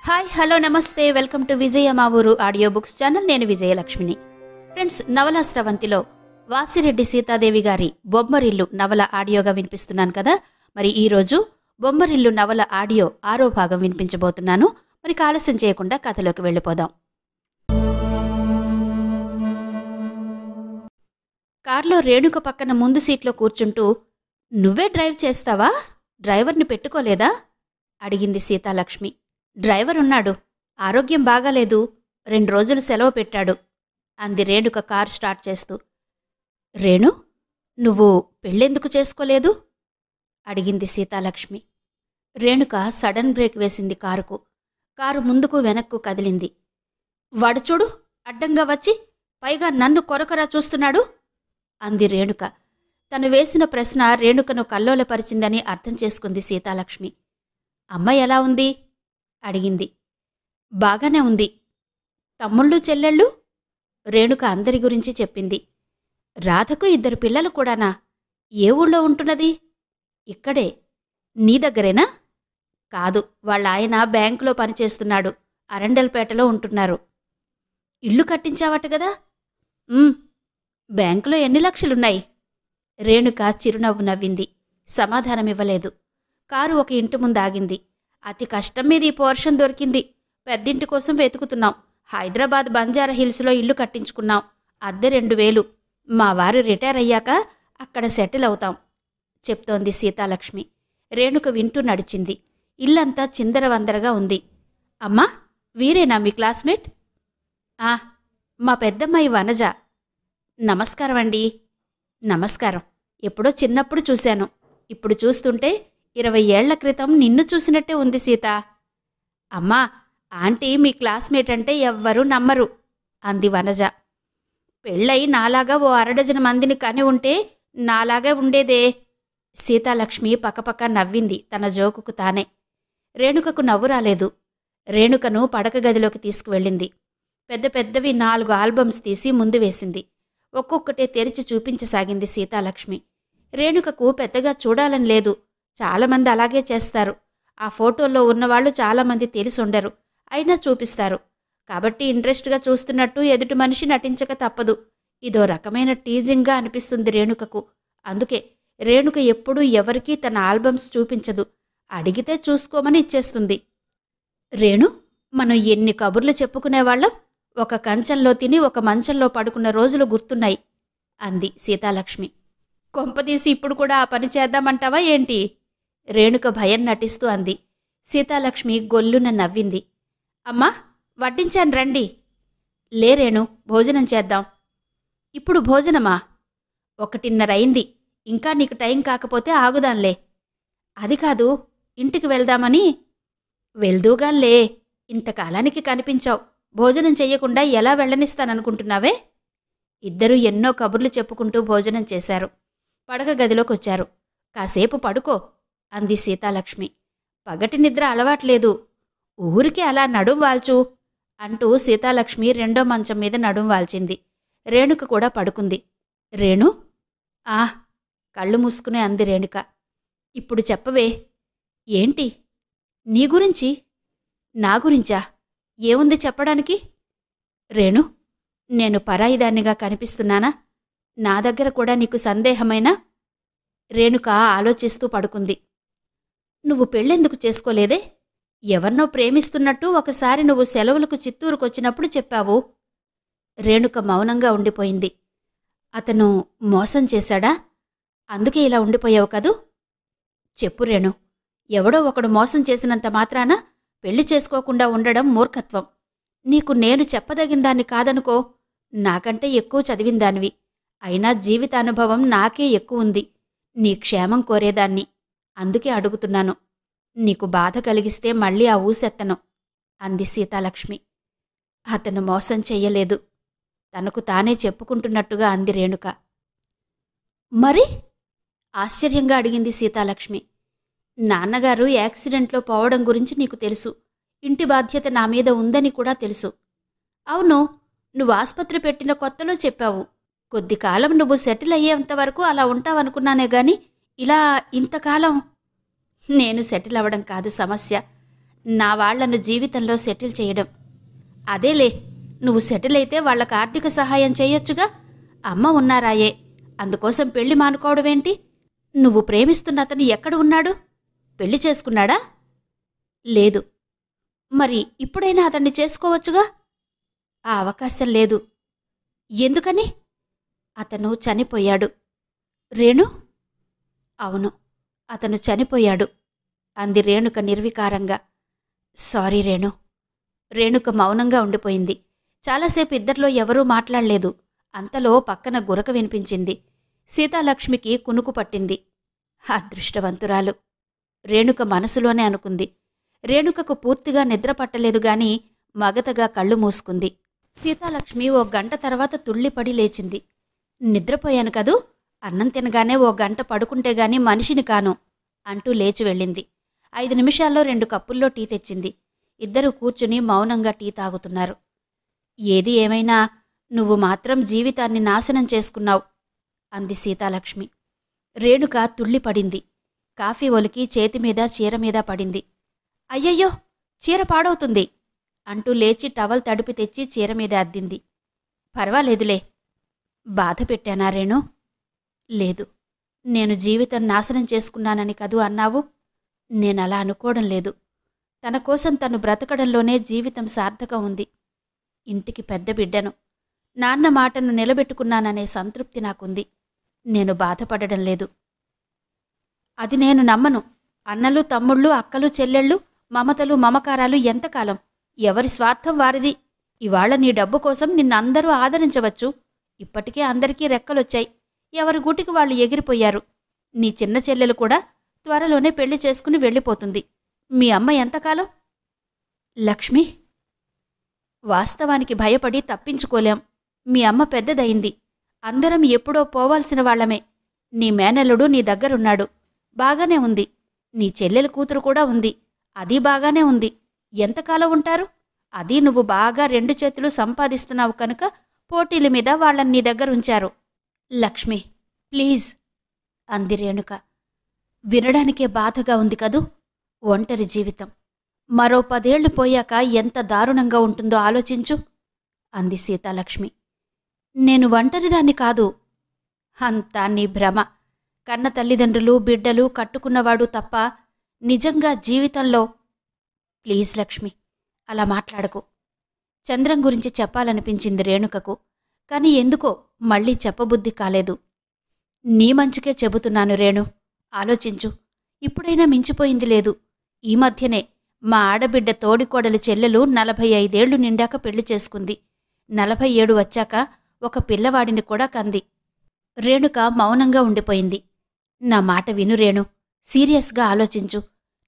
Hi hello నమస్తే welcome to విజయ మా ఊరు ఆడియో బుక్స్ ఛానల్. నేను విజయలక్ష్మిని. ఫ్రెండ్స్, నవల స్రవంతిలో వాసిరెడ్డి సీతాదేవి గారి బొమ్మరిల్లు నవల ఆడియోగా వినిపిస్తున్నాను కదా. మరి ఈరోజు బొమ్మరిల్లు నవల ఆడియో 6వ భాగం వినిపించబోతున్నాను. మరి ఆలస్యం చేయకుండా కథలోకి వెళ్ళిపోదాం. కార్లో రేణుక పక్కన ముందు సీట్లో కూర్చుంటూ, నువ్వే డ్రైవ్ చేస్తావా? డ్రైవర్ని పెట్టుకోలేదా? అడిగింది సీతాలక్ష్మి. డ్రైవర్ ఉన్నాడు, ఆరోగ్యం బాగాలేదు, 2 రోజులు సెలవు పెట్టాడు అంది రేణుక కారు స్టార్ట్ చేస్తూ. రేణు, నువ్వు పెళ్ళెందుకు చేసుకోలేదు? అడిగింది సీతాలక్ష్మి. రేణుక సడన్ బ్రేక్ వేసింది కారుకు. కారు ముందుకు వెనక్కు కదిలింది. వాడు చూడు, అడ్డంగా వచ్చి పైగా నన్ను కొరకొరా చూస్తున్నాడు అంది రేణుక. తను వేసిన ప్రశ్న రేణుకను కల్లోలపరిచిందని అర్థం చేసుకుంది సీతాలక్ష్మి. అమ్మ ఎలా ఉంది? అడిగింది. బాగానే ఉంది. తమ్ముళ్ళు చెల్లెళ్ళు? రేణుక అందరి గురించి చెప్పింది. రాధకు 2 పిల్లలు కూడానా? ఏ ఊళ్ళో ఉంటున్నది? ఇక్కడే. నీ దగ్గరేనా? కాదు, వాళ్ళ ఆయన బ్యాంకులో పనిచేస్తున్నాడు, అరండల్పేటలో ఉంటున్నారు. ఇల్లు కట్టించావట గదా? బ్యాంకులో ఎన్ని లక్షలున్నాయి? రేణుక చిరునవ్వు నవ్వింది. సమాధానమివ్వలేదు. కారు ఒక ఇంటి ముందు ఆగింది. అతి కష్టం మీద ఈ పోర్షన్ దొరికింది. పెద్దింటి కోసం వెతుకుతున్నాం. హైదరాబాద్ బంజారా హిల్స్లో ఇల్లు కట్టించుకున్నాం. అద్దె 2000. మా వారు రిటైర్ అయ్యాక అక్కడ సెటిల్ అవుతాం చెప్తోంది సీతాలక్ష్మి. రేణుక వింటూ నడిచింది. ఇల్లంతా చిందరవందరగా ఉంది. అమ్మా, వీరేనా మీ క్లాస్మేట్? మా పెద్దమ్మాయి వనజ. నమస్కారం అండి. నమస్కారం. ఎప్పుడో చిన్నప్పుడు చూశాను. ఇప్పుడు చూస్తుంటే 20 ఏళ్ల క్రితం నిన్ను చూసినట్టే ఉంది సీత. అమ్మా, ఆంటీ మీ క్లాస్మేట్ అంటే ఎవ్వరూ నమ్మరు అంది వనజ. పెళ్ళై నాలాగా ఓ 6 మందిని కని ఉంటే నాలాగే ఉండేదే. సీతాలక్ష్మి పకపక నవ్వింది తన జోకుకు తానే. రేణుకకు నవ్వు రాలేదు. రేణుకను పడక గదిలోకి తీసుకువెళ్ళింది. పెద్ద పెద్దవి 4 ఆల్బమ్స్ తీసి ముందు వేసింది. ఒక్కొక్కటే తెరిచి చూపించసాగింది సీతాలక్ష్మి. రేణుకకు పెద్దగా చూడాలని లేదు. చాలామంది అలాగే చేస్తారు. ఆ ఫోటోల్లో ఉన్నవాళ్లు చాలామంది తెలిసుండరు, అయినా చూపిస్తారు. కాబట్టి ఇంట్రెస్ట్గా చూస్తున్నట్టు ఎదుటి మనిషి నటించక తప్పదు. ఇదో రకమైన టీజింగ్గా అనిపిస్తుంది రేణుకకు. అందుకే రేణుక ఎప్పుడూ ఎవరికీ తన ఆల్బమ్స్ చూపించదు. అడిగితే చూసుకోమని ఇచ్చేస్తుంది. రేణు, మనం ఎన్ని కబుర్లు చెప్పుకునేవాళ్లం. ఒక కంచంలో తిని ఒక మంచంలో పడుకున్న రోజులు గుర్తున్నాయి అంది సీతాలక్ష్మి. కొంపదీసి ఇప్పుడు కూడా ఆ పని చేద్దామంటావా ఏంటి? రేణుక భయం నటిస్తూ అంది. సీతాలక్ష్మి గొల్లున నవ్వింది. అమ్మా, వడ్డించాను రండి. లేరేణు, భోజనం చేద్దాం. ఇప్పుడు భోజనమా? 1:30 అయింది. ఇంకా నీకు టైం కాకపోతే ఆగుదాంలే. అది కాదు, ఇంటికి వెళ్దామని. వెళ్దూగాన్లే. ఇంతకాలానికి కనిపించావు. భోజనం చెయ్యకుండా ఎలా వెళ్ళనిస్తాననుకుంటున్నావే? ఇద్దరూ ఎన్నో కబుర్లు చెప్పుకుంటూ భోజనం చేశారు. పడక గదిలోకొచ్చారు. కాసేపు పడుకో అంది సీతాలక్ష్మి. పగటి నిద్ర అలవాట్లేదు. ఊరికి అలా నడుం వాల్చు అంటూ సీతాలక్ష్మి 2వ మంచం మీద నడుం వాల్చింది. రేణుక కూడా పడుకుంది. రేణు, కళ్ళు మూసుకునే అంది రేణుక. ఇప్పుడు చెప్పవే. ఏంటి? నీ గురించి. నా గురించా? ఏముంది చెప్పడానికి? రేణు, నేను పరాయిదాన్నిగా కనిపిస్తున్నానా? నా దగ్గర కూడా నీకు సందేహమైనా? రేణుక ఆలోచిస్తూ పడుకుంది. నువ్వు పెళ్ళెందుకు చేసుకోలేదే? ఎవరినో ప్రేమిస్తున్నట్టు ఒకసారి నువ్వు సెలవులకు చిత్తూరుకొచ్చినప్పుడు చెప్పావు. రేణుక మౌనంగా ఉండిపోయింది. అతను మోసం చేశాడా? అందుకే ఇలా ఉండిపోయావు కదూ? చెప్పు రేణు. ఎవడో ఒకడు మోసం చేసినంత మాత్రాన పెళ్లి చేసుకోకుండా ఉండడం మూర్ఖత్వం. నీకు నేను చెప్పదగిందాన్ని కాదనుకో. నాకంటే ఎక్కువ చదివిందానివి. అయినా జీవితానుభవం నాకే ఎక్కువుంది. నీ క్షేమం కోరేదాన్ని. అందుకే అడుగుతున్నాను. నీకు బాధ కలిగిస్తే మళ్ళీ ఆ ఊసెత్తను అంది సీతాలక్ష్మి. అతను మోసం చెయ్యలేదు. తనకు తానే చెప్పుకుంటున్నట్టుగా అంది రేణుక. మరి? ఆశ్చర్యంగా అడిగింది సీతాలక్ష్మి. నాన్నగారు యాక్సిడెంట్లో పోవడం గురించి నీకు తెలుసు. ఇంటి బాధ్యత నా మీద ఉందని కూడా తెలుసు. అవును, నువ్వు ఆస్పత్రి పెట్టిన కొత్తలో చెప్పావు. కొద్దికాలం నువ్వు సెటిల్ అయ్యేంతవరకు అలా ఉంటావనుకున్నానే గాని ఇలా ఇంతకాలం. నేను సెటిల్ అవ్వడం కాదు సమస్య. నా వాళ్లను జీవితంలో సెటిల్ చేయడం. అదేలే, నువ్వు సెటిల్ అయితే వాళ్లకు ఆర్థిక సహాయం చేయొచ్చుగా. అమ్మ ఉన్నారాయే, అందుకోసం పెళ్లి మానుకోవడమేంటి? నువ్వు ప్రేమిస్తున్న అతను ఎక్కడ ఉన్నాడు? పెళ్లి చేసుకున్నాడా? లేదు. మరి ఇప్పుడైనా అతన్ని చేసుకోవచ్చుగా. ఆ అవకాశం లేదు. ఎందుకని? అతను చనిపోయాడు. రేణు? అవును, అతను చనిపోయాడు అంది రేణుక నిర్వికారంగా. సారీ రేణు. రేణుక మౌనంగా ఉండిపోయింది. చాలాసేపు ఇద్దరిలో ఎవరూ మాట్లాడలేదు. అంతలో పక్కన గురక వినిపించింది. సీతాలక్ష్మికి కునుకు పట్టింది. అదృష్టవంతురాలు, రేణుక మనసులోనే అనుకుంది. రేణుకకు పూర్తిగా నిద్ర పట్టలేదుగాని మగతగా కళ్ళు మూసుకుంది. సీతాలక్ష్మి ఓ గంట తర్వాత తుళ్ళిపడి లేచింది. నిద్రపోయాను కదూ, అన్నం తినగానే ఓ గంట పడుకుంటేగాని మనిషిని కాను అంటూ లేచి వెళ్ళింది. 5 నిమిషాల్లో 2 కప్పుల్లో టీ తెచ్చింది. ఇద్దరూ కూర్చుని మౌనంగా టీ తాగుతున్నారు. ఏది ఏమైనా నువ్వు మాత్రం జీవితాన్ని నాశనం చేసుకున్నావు అంది సీతాలక్ష్మి. రేణుక తుళ్ళిపడింది. కాఫీ ఒలికి చేతిమీద చీరమీద పడింది. అయ్యయ్యో, చీర పాడవుతుంది అంటూ లేచి టవల్ తడిపి తెచ్చి చీరమీద అద్దింది. పర్వాలేదులే. బాధ పెట్టానా రేణు? లేదు. నేను జీవితం నాశనం చేసుకున్నానని కదూ అన్నావు? నేనలా అనుకోవడం లేదు. తన కోసం తను బ్రతకడంలోనే జీవితం సార్థకం ఉంది. ఇంటికి పెద్ద బిడ్డను, నాన్న మాటను నిలబెట్టుకున్నాననే సంతృప్తి నాకుంది. నేను బాధపడడం లేదు. అది నేను నమ్మను. అన్నలు, తమ్ముళ్ళు, అక్కలు, చెల్లెళ్ళు, మమతలు, మమకారాలు ఎంతకాలం? ఎవరి స్వార్థం వారిది. ఇవాళ నీ డబ్బు కోసం నిన్నందరూ ఆదరించవచ్చు. ఇప్పటికే అందరికీ రెక్కలొచ్చాయి. ఎవరి గూటికి వాళ్ళు ఎగిరిపోయారు. నీ చిన్న చెల్లెలు కూడా త్వరలోనే పెళ్లి చేసుకుని వెళ్ళిపోతుంది. మీ అమ్మ ఎంతకాలం? లక్ష్మి, వాస్తవానికి భయపడి తప్పించుకోలేం. మీ అమ్మ పెద్దదయింది. అందరం ఎప్పుడో పోవాల్సిన వాళ్లమే. నీ మేనల్లుడు నీ దగ్గరున్నాడు, బాగానే ఉంది. నీ చెల్లెల కూతురు కూడా ఉంది, అది బాగానే ఉంది. ఎంతకాలం ఉంటారు? అది నువ్వు బాగా 2 చేతులు సంపాదిస్తున్నావు కనుక పోటీల మీద వాళ్ళని నీ దగ్గరుంచారు. లక్ష్మి, ప్లీజ్ అంది రేణుక. వినడానికే బాధగా ఉంది కదూ. ఒంటరి జీవితం మరో 10 ఏళ్లు పోయాక ఎంత దారుణంగా ఉంటుందో ఆలోచించు అంది సీతాలక్ష్మి. నేను ఒంటరిదాన్ని కాదు. అంతా నీ భ్రమ. కన్న తల్లిదండ్రులు, బిడ్డలు, కట్టుకున్నవాడు తప్ప నిజంగా జీవితంలో. ప్లీజ్ లక్ష్మి, అలా మాట్లాడకు. చంద్రం గురించి చెప్పాలనిపించింది రేణుకకు. కాని ఎందుకో మళ్లీ చెప్పబుద్ధి కాలేదు. నీ మంచికే చెబుతున్నాను రేణు, ఆలోచించు. ఇప్పుడైనా మించిపోయింది లేదు. ఈ మధ్యనే మా ఆడబిడ్డ తోడికోడలి చెల్లెలు 45 ఏళ్లు నిండాక పెళ్లి చేసుకుంది. 47 వచ్చాక ఒక పిల్లవాడిని కూడా కంది. రేణుక మౌనంగా ఉండిపోయింది. నా మాట విను రేణు, సీరియస్గా ఆలోచించు.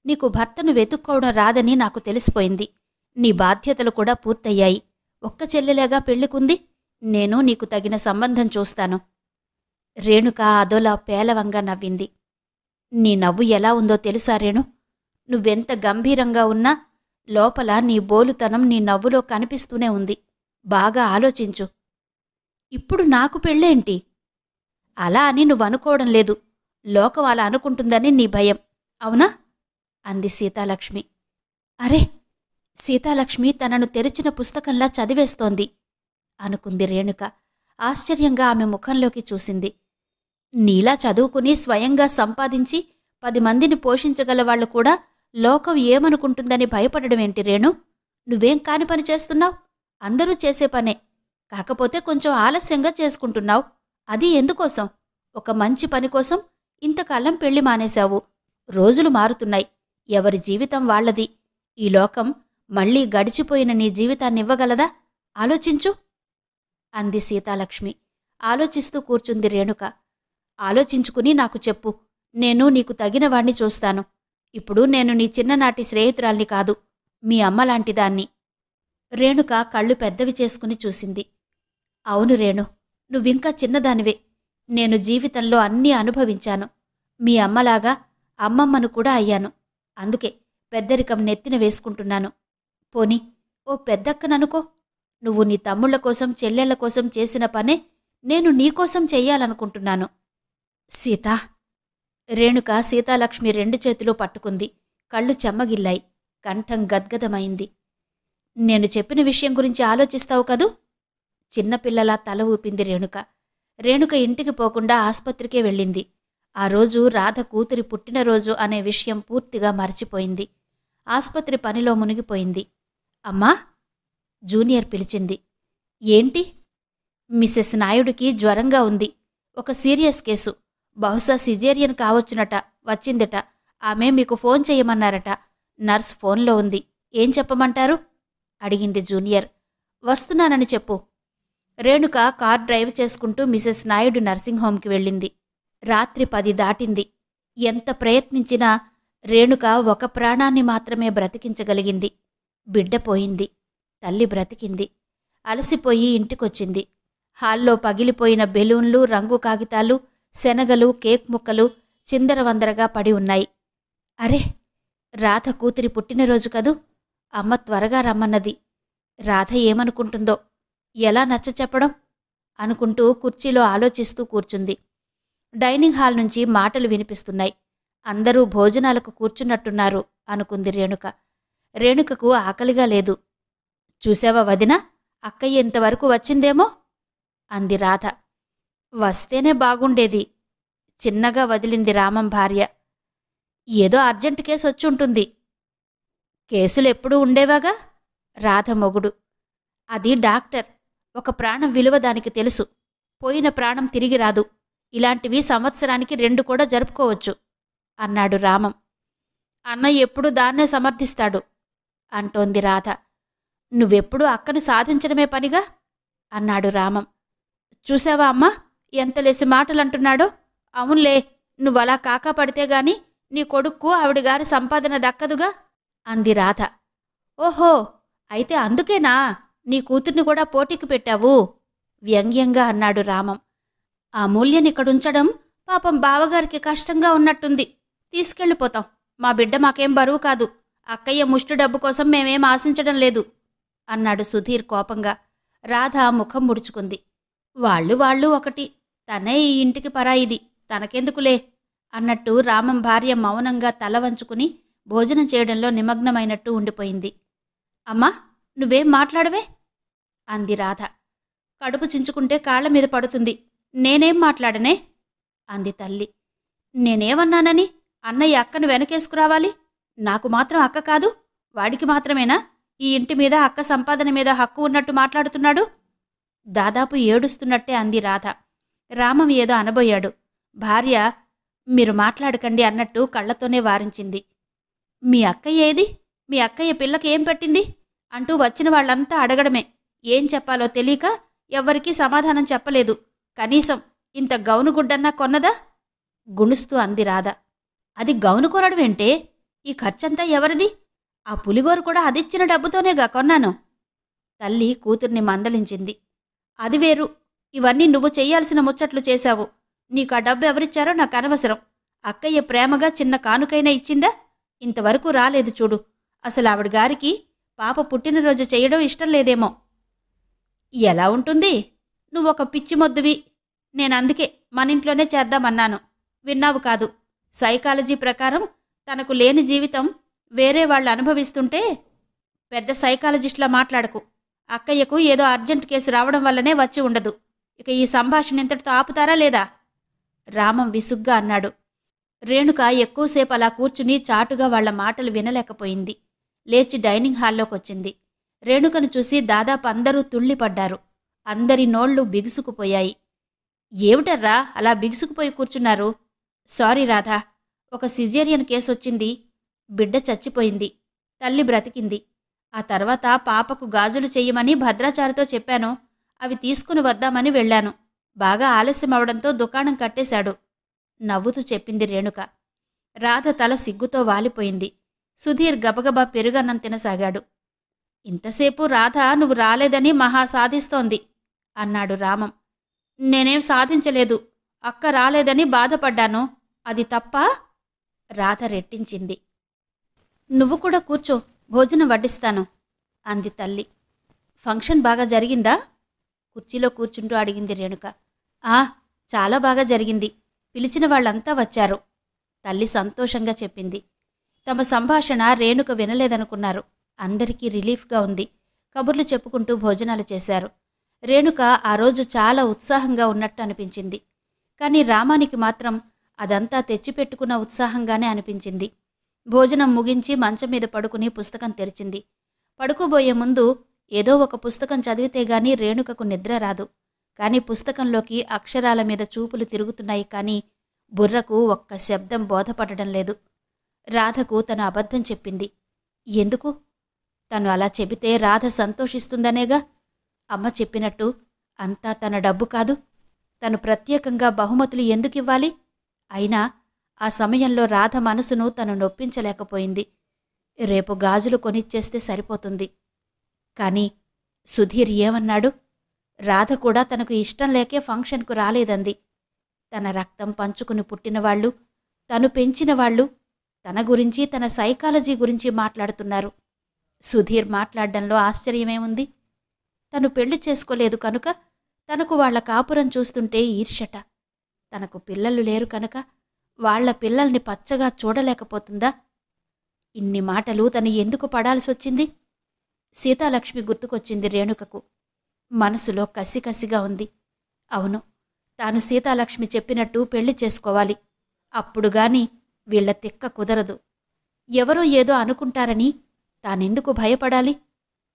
నీకు భర్తను వెతుక్కోవడం రాదని నాకు తెలిసిపోయింది. నీ బాధ్యతలు కూడా పూర్తయ్యాయి. ఒక్క చెల్లెలేగా పెళ్లికుంది. నేను నీకు తగిన సంబంధం చూస్తాను. రేణుక అదోలా పేలవంగా నవ్వింది. నీ నవ్వు ఎలా ఉందో తెలుసా రేణు? నువ్వెంత గంభీరంగా ఉన్నా లోపల నీ బోలుతనం నీ నవ్వులో కనిపిస్తూనే ఉంది. బాగా ఆలోచించు. ఇప్పుడు నాకు పెళ్ళేంటి? అలా అని నువ్వనుకోవడం లేదు. లోకం అలా అనుకుంటుందని నీ భయం, అవునా? అంది సీతాలక్ష్మి. అరే, సీతాలక్ష్మి తనను తెరిచిన పుస్తకంలా చదివేస్తోంది అనుకుంది రేణుక. ఆశ్చర్యంగా ఆమె ముఖంలోకి చూసింది. నీలా చదువుకుని స్వయంగా సంపాదించి 10 మందిని పోషించగలవాళ్లు కూడా లోకం ఏమనుకుంటుందని భయపడడమేంటి రేణు? నువ్వేం కాని పని చేస్తున్నావు? అందరూ చేసే పనే, కాకపోతే కొంచెం ఆలస్యంగా చేసుకుంటున్నావు. అది ఎందుకోసం? ఒక మంచి పని కోసం ఇంతకాలం పెళ్లి మానేశావు. రోజులు మారుతున్నాయి. ఎవరి జీవితం వాళ్లది. ఈ లోకం మళ్లీ గడిచిపోయిన నీ జీవితాన్నివ్వగలదా? ఆలోచించు అంది సీతాలక్ష్మి. ఆలోచిస్తూ కూర్చుంది రేణుక. ఆలోచించుకుని నాకు చెప్పు. నేను నీకు తగినవాణ్ణి చూస్తాను. ఇప్పుడు నేను నీ చిన్ననాటి స్నేహితురాల్ని కాదు, మీ అమ్మలాంటిదాన్ని. రేణుక కళ్ళు పెద్దవి చేసుకుని చూసింది. అవును రేణు, నువ్వింకా చిన్నదానివే. నేను జీవితంలో అన్నీ అనుభవించాను. మీ అమ్మలాగా అమ్మమ్మను కూడా అయ్యాను. అందుకే పెద్దరికం నెత్తిన వేసుకుంటున్నాను. పోనీ ఓ పెద్దక్కననుకో. నువ్వు నీ తమ్ముళ్ల కోసం, చెల్లెళ్ల కోసం చేసిన పనే నేను నీకోసం చెయ్యాలనుకుంటున్నాను. సీతా. రేణుక సీతాలక్ష్మి 2 చేతులు పట్టుకుంది. కళ్ళు చెమ్మగిల్లాయి. కంఠం గద్గదమైంది. నేను చెప్పిన విషయం గురించి ఆలోచిస్తావు కదూ? చిన్నపిల్లలా తల ఊపింది రేణుక. రేణుక ఇంటికి పోకుండా ఆస్పత్రికే వెళ్ళింది. ఆ రోజు రాధ కూతురి పుట్టినరోజు అనే విషయం పూర్తిగా మర్చిపోయింది. ఆస్పత్రి పనిలో మునిగిపోయింది. అమ్మా! జూనియర్ పిలిచింది. ఏంటి? మిసెస్ నాయుడికి జ్వరంగా ఉంది. ఒక సీరియస్ కేసు. బహుశా సిజేరియన్ కావచ్చునట. వచ్చిందట. ఆమె మీకు ఫోన్ చెయ్యమన్నారట. నర్స్ ఫోన్లో ఉంది. ఏం చెప్పమంటారు? అడిగింది జూనియర్. వస్తున్నానని చెప్పు. రేణుక కార్ డ్రైవ్ చేసుకుంటూ మిసెస్ నాయుడు నర్సింగ్ హోంకి వెళ్ళింది. రాత్రి 10 దాటింది. ఎంత ప్రయత్నించినా రేణుక ఒక ప్రాణాన్ని మాత్రమే బ్రతికించగలిగింది. బిడ్డ పోయింది. తల్లి బ్రతికింది. అలసిపోయి ఇంటికొచ్చింది. హాల్లో పగిలిపోయిన బెలూన్లు, రంగు కాగితాలు, శనగలు, కేక్ ముక్కలు చిందరవందరగా పడి ఉన్నాయి. అరే! రాధ కూతురి పుట్టినరోజు కదూ! అమ్మ త్వరగా రమ్మన్నది. రాధ ఏమనుకుంటుందో, ఎలా నచ్చచెప్పడం అనుకుంటూ కుర్చీలో ఆలోచిస్తూ కూర్చుంది. డైనింగ్ హాల్ నుంచి మాటలు వినిపిస్తున్నాయి. అందరూ భోజనాలకు కూర్చున్నట్టున్నారు అనుకుంది రేణుక. రేణుకకు ఆకలిగా లేదు. చూశావా వదినా, అక్కయ్య ఇంతవరకు వచ్చిందేమో అంది రాధ. వస్తేనే బాగుండేది చిన్నగా వదిలింది రామం భార్య. ఏదో అర్జెంటు కేసు వచ్చుంటుంది. కేసులెప్పుడూ ఉండేవాగా రాధ మొగుడు. అది డాక్టర్. ఒక ప్రాణం విలువ దానికి తెలుసు. పోయిన ప్రాణం తిరిగి రాదు. ఇలాంటివి సంవత్సరానికి 2 కూడా జరుపుకోవచ్చు అన్నాడు రామం. అన్నయ్య ఎప్పుడూ దాన్నే సమర్థిస్తాడు అంటోంది రాధ. నువ్వెప్పుడూ అక్కను సాధించడమే పనిగా అన్నాడు రామం. చూశావా అమ్మా, ఎంత లేసి మాటలంటున్నాడో. అవునులే, నువ్వలా కాకా పడితేగాని నీ కొడుక్కు ఆవిడగారి సంపాదన దక్కదుగా అంది రాధ. ఓహో, అయితే అందుకేనా నీ కూతుర్ని కూడా పోటీకి పెట్టావు వ్యంగ్యంగా అన్నాడు రామం. ఆ మూల్యనిక్కడుంచడం పాపం బావగారికి కష్టంగా ఉన్నట్టుంది. తీసుకెళ్ళిపోతాం. మా బిడ్డ మాకేం బరువు కాదు. అక్కయ్య ముష్టి డబ్బు కోసం మేమేం ఆశించడం లేదు అన్నాడు సుధీర్ కోపంగా. రాధ ముఖం ముడుచుకుంది. వాళ్ళు ఒకటి. తనే ఈ ఇంటికి పరాయిది. తనకెందుకులే అన్నట్టు రామం భార్య మౌనంగా తల వంచుకుని భోజనం చేయడంలో నిమగ్నమైనట్టు ఉండిపోయింది. అమ్మా, నువ్వేం మాట్లాడవే అంది రాధ. కడుపు చించుకుంటే కాళ్లమీద పడుతుంది. నేనేం మాట్లాడనే అంది తల్లి. నేనేమన్నానని అన్నయ్య అక్కను వెనకేసుకురావాలి? నాకు మాత్రం అక్క కాదు, వాడికి మాత్రమేనా ఈ ఇంటి మీద అక్క సంపాదన మీద హక్కు ఉన్నట్టు మాట్లాడుతున్నాడు? దాదాపు ఏడుస్తున్నట్టే అంది రాధ. రామం ఏదో అనబోయాడు. భార్య మీరు మాట్లాడకండి అన్నట్టు కళ్లతోనే వారించింది. మీ అక్కయ్య ఏది? మీ అక్కయ్య పిల్లకి ఏం పెట్టింది అంటూ వచ్చిన వాళ్లంతా అడగడమే. ఏం చెప్పాలో తెలియక ఎవ్వరికీ సమాధానం చెప్పలేదు. కనీసం ఇంత గౌను గుడ్డన్నా కొన్నదా గుణుస్తూ అంది రాధ. అది గౌను కొనడమేంటే? ఈ ఖర్చంతా ఎవరిది? ఆ పులిగోరు కూడా అదిచ్చిన డబ్బుతోనేగా కొన్నాను. తల్లి కూతుర్ని మందలించింది. అది వేరు. ఇవన్నీ నువ్వు చెయ్యాల్సిన ముచ్చట్లు చేశావు. నీకు ఆ డబ్బు ఎవరిచ్చారో నాకు అనవసరం. అక్కయ్య ప్రేమగా చిన్న కానుకైనా ఇచ్చిందా? ఇంతవరకు రాలేదు చూడు. అసలు ఆవిడగారికి పాప పుట్టినరోజు చెయ్యడం ఇష్టం లేదేమో. ఎలా ఉంటుంది? నువ్వొక పిచ్చి మొద్దువి. నేనందుకే మనింట్లోనే చేద్దామన్నాను. విన్నావు కాదు. సైకాలజీ ప్రకారం తనకు లేని జీవితం వేరే వాళ్ళు అనుభవిస్తుంటే పెద్ద సైకాలజిస్ట్లా మాట్లాడకు. అక్కయ్యకు ఏదో అర్జెంట్ కేసు రావడం వల్లనే వచ్చి ఉండదు. ఇక ఈ సంభాషణ ఇంతటితో ఆపుతారా లేదా రామం విసుగ్గా అన్నాడు. రేణుక ఎక్కువసేపు అలా కూర్చుని చాటుగా వాళ్ల మాటలు వినలేకపోయింది. లేచి డైనింగ్ హాల్లోకొచ్చింది. రేణుకను చూసి దాదాపు అందరూ తుళ్ళిపడ్డారు. అందరి నోళ్లు బిగుసుకుపోయాయి. ఏమిటర్రా అలా బిగుసుకుపోయి కూర్చున్నారు? సారీ రాధా, ఒక సిజేరియన్ కేసొచ్చింది. బిడ్డ చచ్చిపోయింది. తల్లి బ్రతికింది. ఆ తర్వాత పాపకు గాజులు చెయ్యమని భద్రాచారితో చెప్పాను. అవి తీసుకుని వద్దామని వెళ్లాను. బాగా ఆలస్యమవడంతో దుకాణం కట్టేశాడు నవ్వుతూ చెప్పింది రేణుక. రాధ తల సిగ్గుతో వాలిపోయింది. సుధీర్ గబగబా పెరుగన్నం తినసాగాడు. ఇంతసేపు రాధ నువ్వు రాలేదని మహా సాధిస్తోంది అన్నాడు రామం. నేనేం సాధించలేదు. అక్క రాలేదని బాధపడ్డాను. అది తప్పా? రాధ రెట్టించింది. నువ్వు కూడా కూర్చో, భోజనం వడ్డిస్తాను అంది తల్లి. ఫంక్షన్ బాగా జరిగిందా? కుర్చీలో కూర్చుంటూ అడిగింది రేణుక. చాలా బాగా జరిగింది. పిలిచిన వాళ్లంతా వచ్చారు తల్లి సంతోషంగా చెప్పింది. తమ సంభాషణ రేణుక వినలేదనుకున్నారు. అందరికీ రిలీఫ్గా ఉంది. కబుర్లు చెప్పుకుంటూ భోజనాలు చేశారు. రేణుక ఆ రోజు చాలా ఉత్సాహంగా ఉన్నట్టు అనిపించింది. కానీ రామానికి మాత్రం అదంతా తెచ్చిపెట్టుకున్న ఉత్సాహంగానే అనిపించింది. భోజనం ముగించి మంచం మీద పడుకుని పుస్తకం తెరిచింది. పడుకోబోయే ముందు ఏదో ఒక పుస్తకం చదివితే గాని రేణుకకు నిద్ర రాదు. కానీ పుస్తకంలోకి అక్షరాల మీద చూపులు తిరుగుతున్నాయి. కానీ బుర్రకు ఒక్క శబ్దం బోధపడడం లేదు. రాధకు తను అబద్ధం చెప్పింది. ఎందుకు? తను అలా చెబితే రాధ సంతోషిస్తుందనేగా. అమ్మ చెప్పినట్టు అంతా తన డబ్బు కాదు. తను ప్రత్యేకంగా బహుమతులు ఎందుకివ్వాలి? అయినా ఆ సమయంలో రాధ మనసును తను నొప్పించలేకపోయింది. రేపు గాజులు కొనిచ్చేస్తే సరిపోతుంది. కానీ సుధీర్ ఏమన్నాడు? రాధ కూడా తనకు ఇష్టం లేకే ఫంక్షన్కు రాలేదంది. తన రక్తం పంచుకుని పుట్టినవాళ్లు, తను పెంచినవాళ్లు తన గురించి, తన సైకాలజీ గురించి మాట్లాడుతున్నారు. సుధీర్ మాట్లాడడంలో ఆశ్చర్యమేముంది? తను పెళ్లి చేసుకోలేదు కనుక తనకు వాళ్ల కాపురం చూస్తుంటే ఈర్షట. తనకు పిల్లలు లేరు కనుక వాళ్ల పిల్లల్ని పచ్చగా చూడలేకపోతుందా? ఇన్ని మాటలు తను ఎందుకు పడాల్సొచ్చింది? సీతాలక్ష్మి గుర్తుకొచ్చింది రేణుకకు. మనసులో కసికసిగా ఉంది. అవును, తాను సీతాలక్ష్మి చెప్పినట్టు పెళ్లి చేసుకోవాలి. అప్పుడుగాని వీళ్ల తిక్క కుదరదు. ఎవరో ఏదో అనుకుంటారని తానెందుకు భయపడాలి?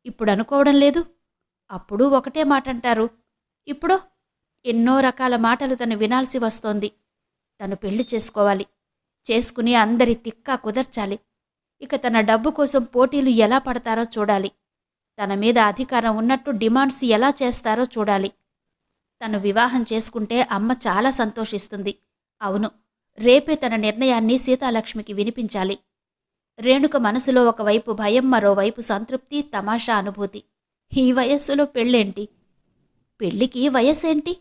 ఇప్పుడు అనుకోవడం లేదు. అప్పుడూ ఒకటే మాటంటారు. ఇప్పుడో ఎన్నో రకాల మాటలు తను వినాల్సి వస్తోంది. తను పెళ్లి చేసుకోవాలి. చేసుకుని అందరి తిక్కా కుదర్చాలి. ఇక తన డబ్బు కోసం పోటీలు ఎలా పడతారో చూడాలి. తన మీద అధికారం ఉన్నట్టు డిమాండ్స్ ఎలా చేస్తారో చూడాలి. తను వివాహం చేసుకుంటే అమ్మ చాలా సంతోషిస్తుంది. అవును, రేపే తన నిర్ణయాన్ని సీతాలక్ష్మికి వినిపించాలి. రేణుక మనసులో ఒకవైపు భయం, మరోవైపు సంతృప్తి, తమాషా అనుభూతి. ఈ వయస్సులో పెళ్ళేంటి? పెళ్లికి వయస్సేంటి?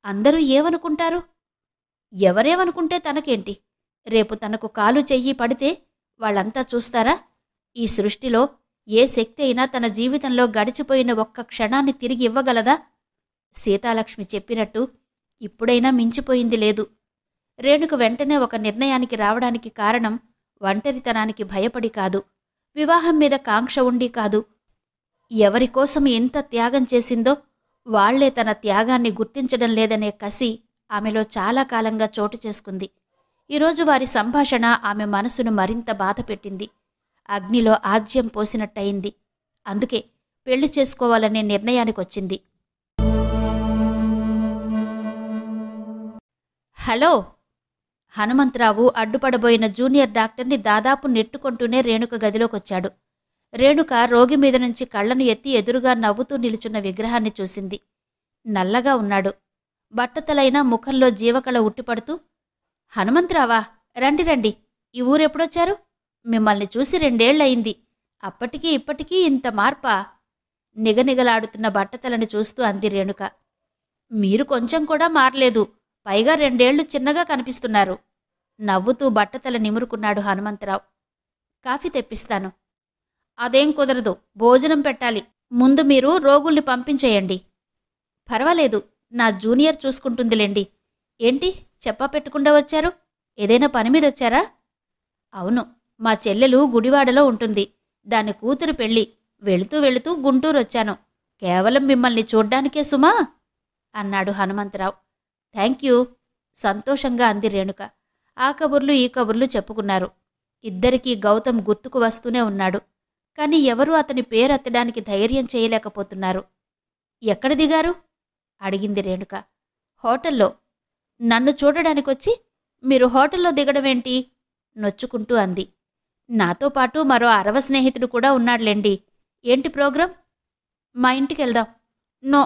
అందరూ ఏమనుకుంటారు? ఎవరేమనుకుంటే తనకేంటి? రేపు తనకు కాలు చెయ్యి పడితే వాళ్ళంతా చూస్తారా? ఈ సృష్టిలో ఏ శక్తి అయినా తన జీవితంలో గడిచిపోయిన ఒక్క క్షణాన్ని తిరిగి ఇవ్వగలదా? సీతాలక్ష్మి చెప్పినట్టు ఇప్పుడైనా మించిపోయింది లేదు. రేణుక వెంటనే ఒక నిర్ణయానికి రావడానికి కారణం ఒంటరితనానికి భయపడి కాదు, వివాహం మీద కాంక్ష ఉండి కాదు. ఎవరికోసం ఎంత త్యాగం చేసిందో వాళ్లే తన త్యాగాన్ని గుర్తించడం లేదనే కసి ఆమెలో చాలా కాలంగా చోటు చేసుకుంది. ఈరోజు వారి సంభాషణ ఆమె మనసును మరింత బాధపెట్టింది. అగ్నిలో ఆజ్యం పోసినట్టయింది. అందుకే పెళ్లి చేసుకోవాలనే నిర్ణయానికొచ్చింది. హలో! హనుమంతరావు అడ్డుపడబోయిన జూనియర్ డాక్టర్ని దాదాపు నెట్టుకుంటూనే రేణుక గదిలోకొచ్చాడు. రేణుక రోగి మీద నుంచి కళ్లను ఎత్తి ఎదురుగా నవ్వుతూ నిలుచున్న విగ్రహాన్ని చూసింది. నల్లగా ఉన్నాడు. బట్టతలైన ముఖంలో జీవకళ ఉట్టిపడుతూ, హనుమంతరావా, రండి రండి, ఈ ఊరెప్పుడొచ్చారు? మిమ్మల్ని చూసి 2 ఏళ్లయింది. అప్పటికీ ఇప్పటికీ ఇంత మార్పా? నిగనిగలాడుతున్న బట్టతలని చూస్తూ అంది రేణుక. మీరు కొంచెం కూడా మారలేదు, పైగా 2 ఏళ్లు చిన్నగా కనిపిస్తున్నారు. నవ్వుతూ బట్టతల నిమురుకున్నాడు హనుమంతరావు. కాఫీ తెప్పిస్తాను. అదేం కుదరదు, భోజనం పెట్టాలి. ముందు మీరు రోగుల్ని పంపించేయండి. పర్వాలేదు, నా జూనియర్ చూసుకుంటుందిలేండి. ఏంటి చెప్పా పెట్టకుండా వచ్చారు? ఏదైనా పని మీదొచ్చారా? అవును, మా చెల్లెలు గుడివాడలో ఉంటుంది. దాని కూతురు పెళ్ళి. వెళుతూ వెళుతూ గుంటూరొచ్చాను. కేవలం మిమ్మల్ని చూడ్డానికే సుమా అన్నాడు హనుమంతరావు. థ్యాంక్యూ, సంతోషంగా అంది రేణుక. ఆ కబుర్లు ఈ కబుర్లు చెప్పుకున్నారు. ఇద్దరికీ గౌతమ్ గుర్తుకు వస్తూనే ఉన్నాడు. కాని ఎవరూ అతని పేరెత్తడానికి ధైర్యం చేయలేకపోతున్నారు. ఎక్కడ దిగారు? అడిగింది రేణుక. హోటల్లో. నన్ను చూడడానికొచ్చి మీరు హోటల్లో దిగడమేంటి? నొచ్చుకుంటూ అంది. నాతో పాటు మరో 60 స్నేహితుడు కూడా ఉన్నాడులేండి. ఏంటి ప్రోగ్రాం? మా ఇంటికెళ్దాం. No,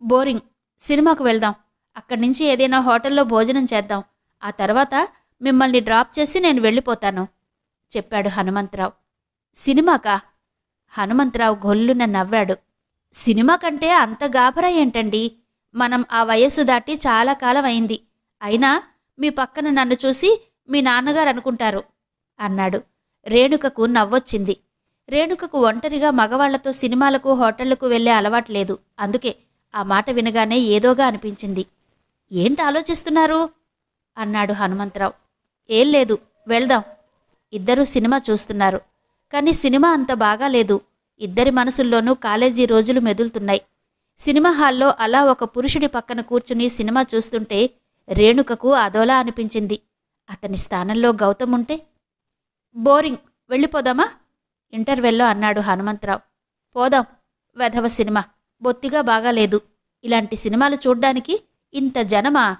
boring. సినిమాకు వెళ్దాం. అక్కడ్నుంచి ఏదైనా హోటల్లో భోజనం చేద్దాం. ఆ తర్వాత మిమ్మల్ని డ్రాప్ చేసి నేను వెళ్ళిపోతాను చెప్పాడు హనుమంతరావు. సినిమాకా? హనుమంతరావు గొల్లున నవ్వాడు. సినిమా కంటే అంత గాభరా ఏంటండి? మనం ఆ వయస్సు దాటి చాలా కాలం అయింది. అయినా మీ పక్కన నన్ను చూసి మీ నాన్నగారు అనుకుంటారు అన్నాడు. రేణుకకు నవ్వొచ్చింది. రేణుకకు ఒంటరిగా మగవాళ్లతో సినిమాలకు, హోటళ్లకు వెళ్లే అలవాట్లేదు. అందుకే ఆ మాట వినగానే ఏదోగా అనిపించింది. ఏంటి ఆలోచిస్తున్నారు? అన్నాడు హనుమంతరావు. ఏం లేదు, వెళ్దాం. ఇద్దరూ సినిమా చూస్తున్నారు. కానీ సినిమా అంత బాగాలేదు. ఇద్దరి మనసుల్లోనూ కాలేజీ రోజులు మెదులుతున్నాయి. సినిమా హాల్లో అలా ఒక పురుషుడి పక్కన కూర్చుని సినిమా చూస్తుంటే రేణుకకు అదోలా అనిపించింది. అతని స్థానంలో గౌతమ్ ఉంటే? బోరింగ్, వెళ్ళిపోదామా? ఇంటర్వెల్లో అన్నాడు హనుమంతరావు. పోదాం. వెధవ సినిమా బొత్తిగా బాగాలేదు. ఇలాంటి సినిమాలు చూడ్డానికి ఇంత జనమా?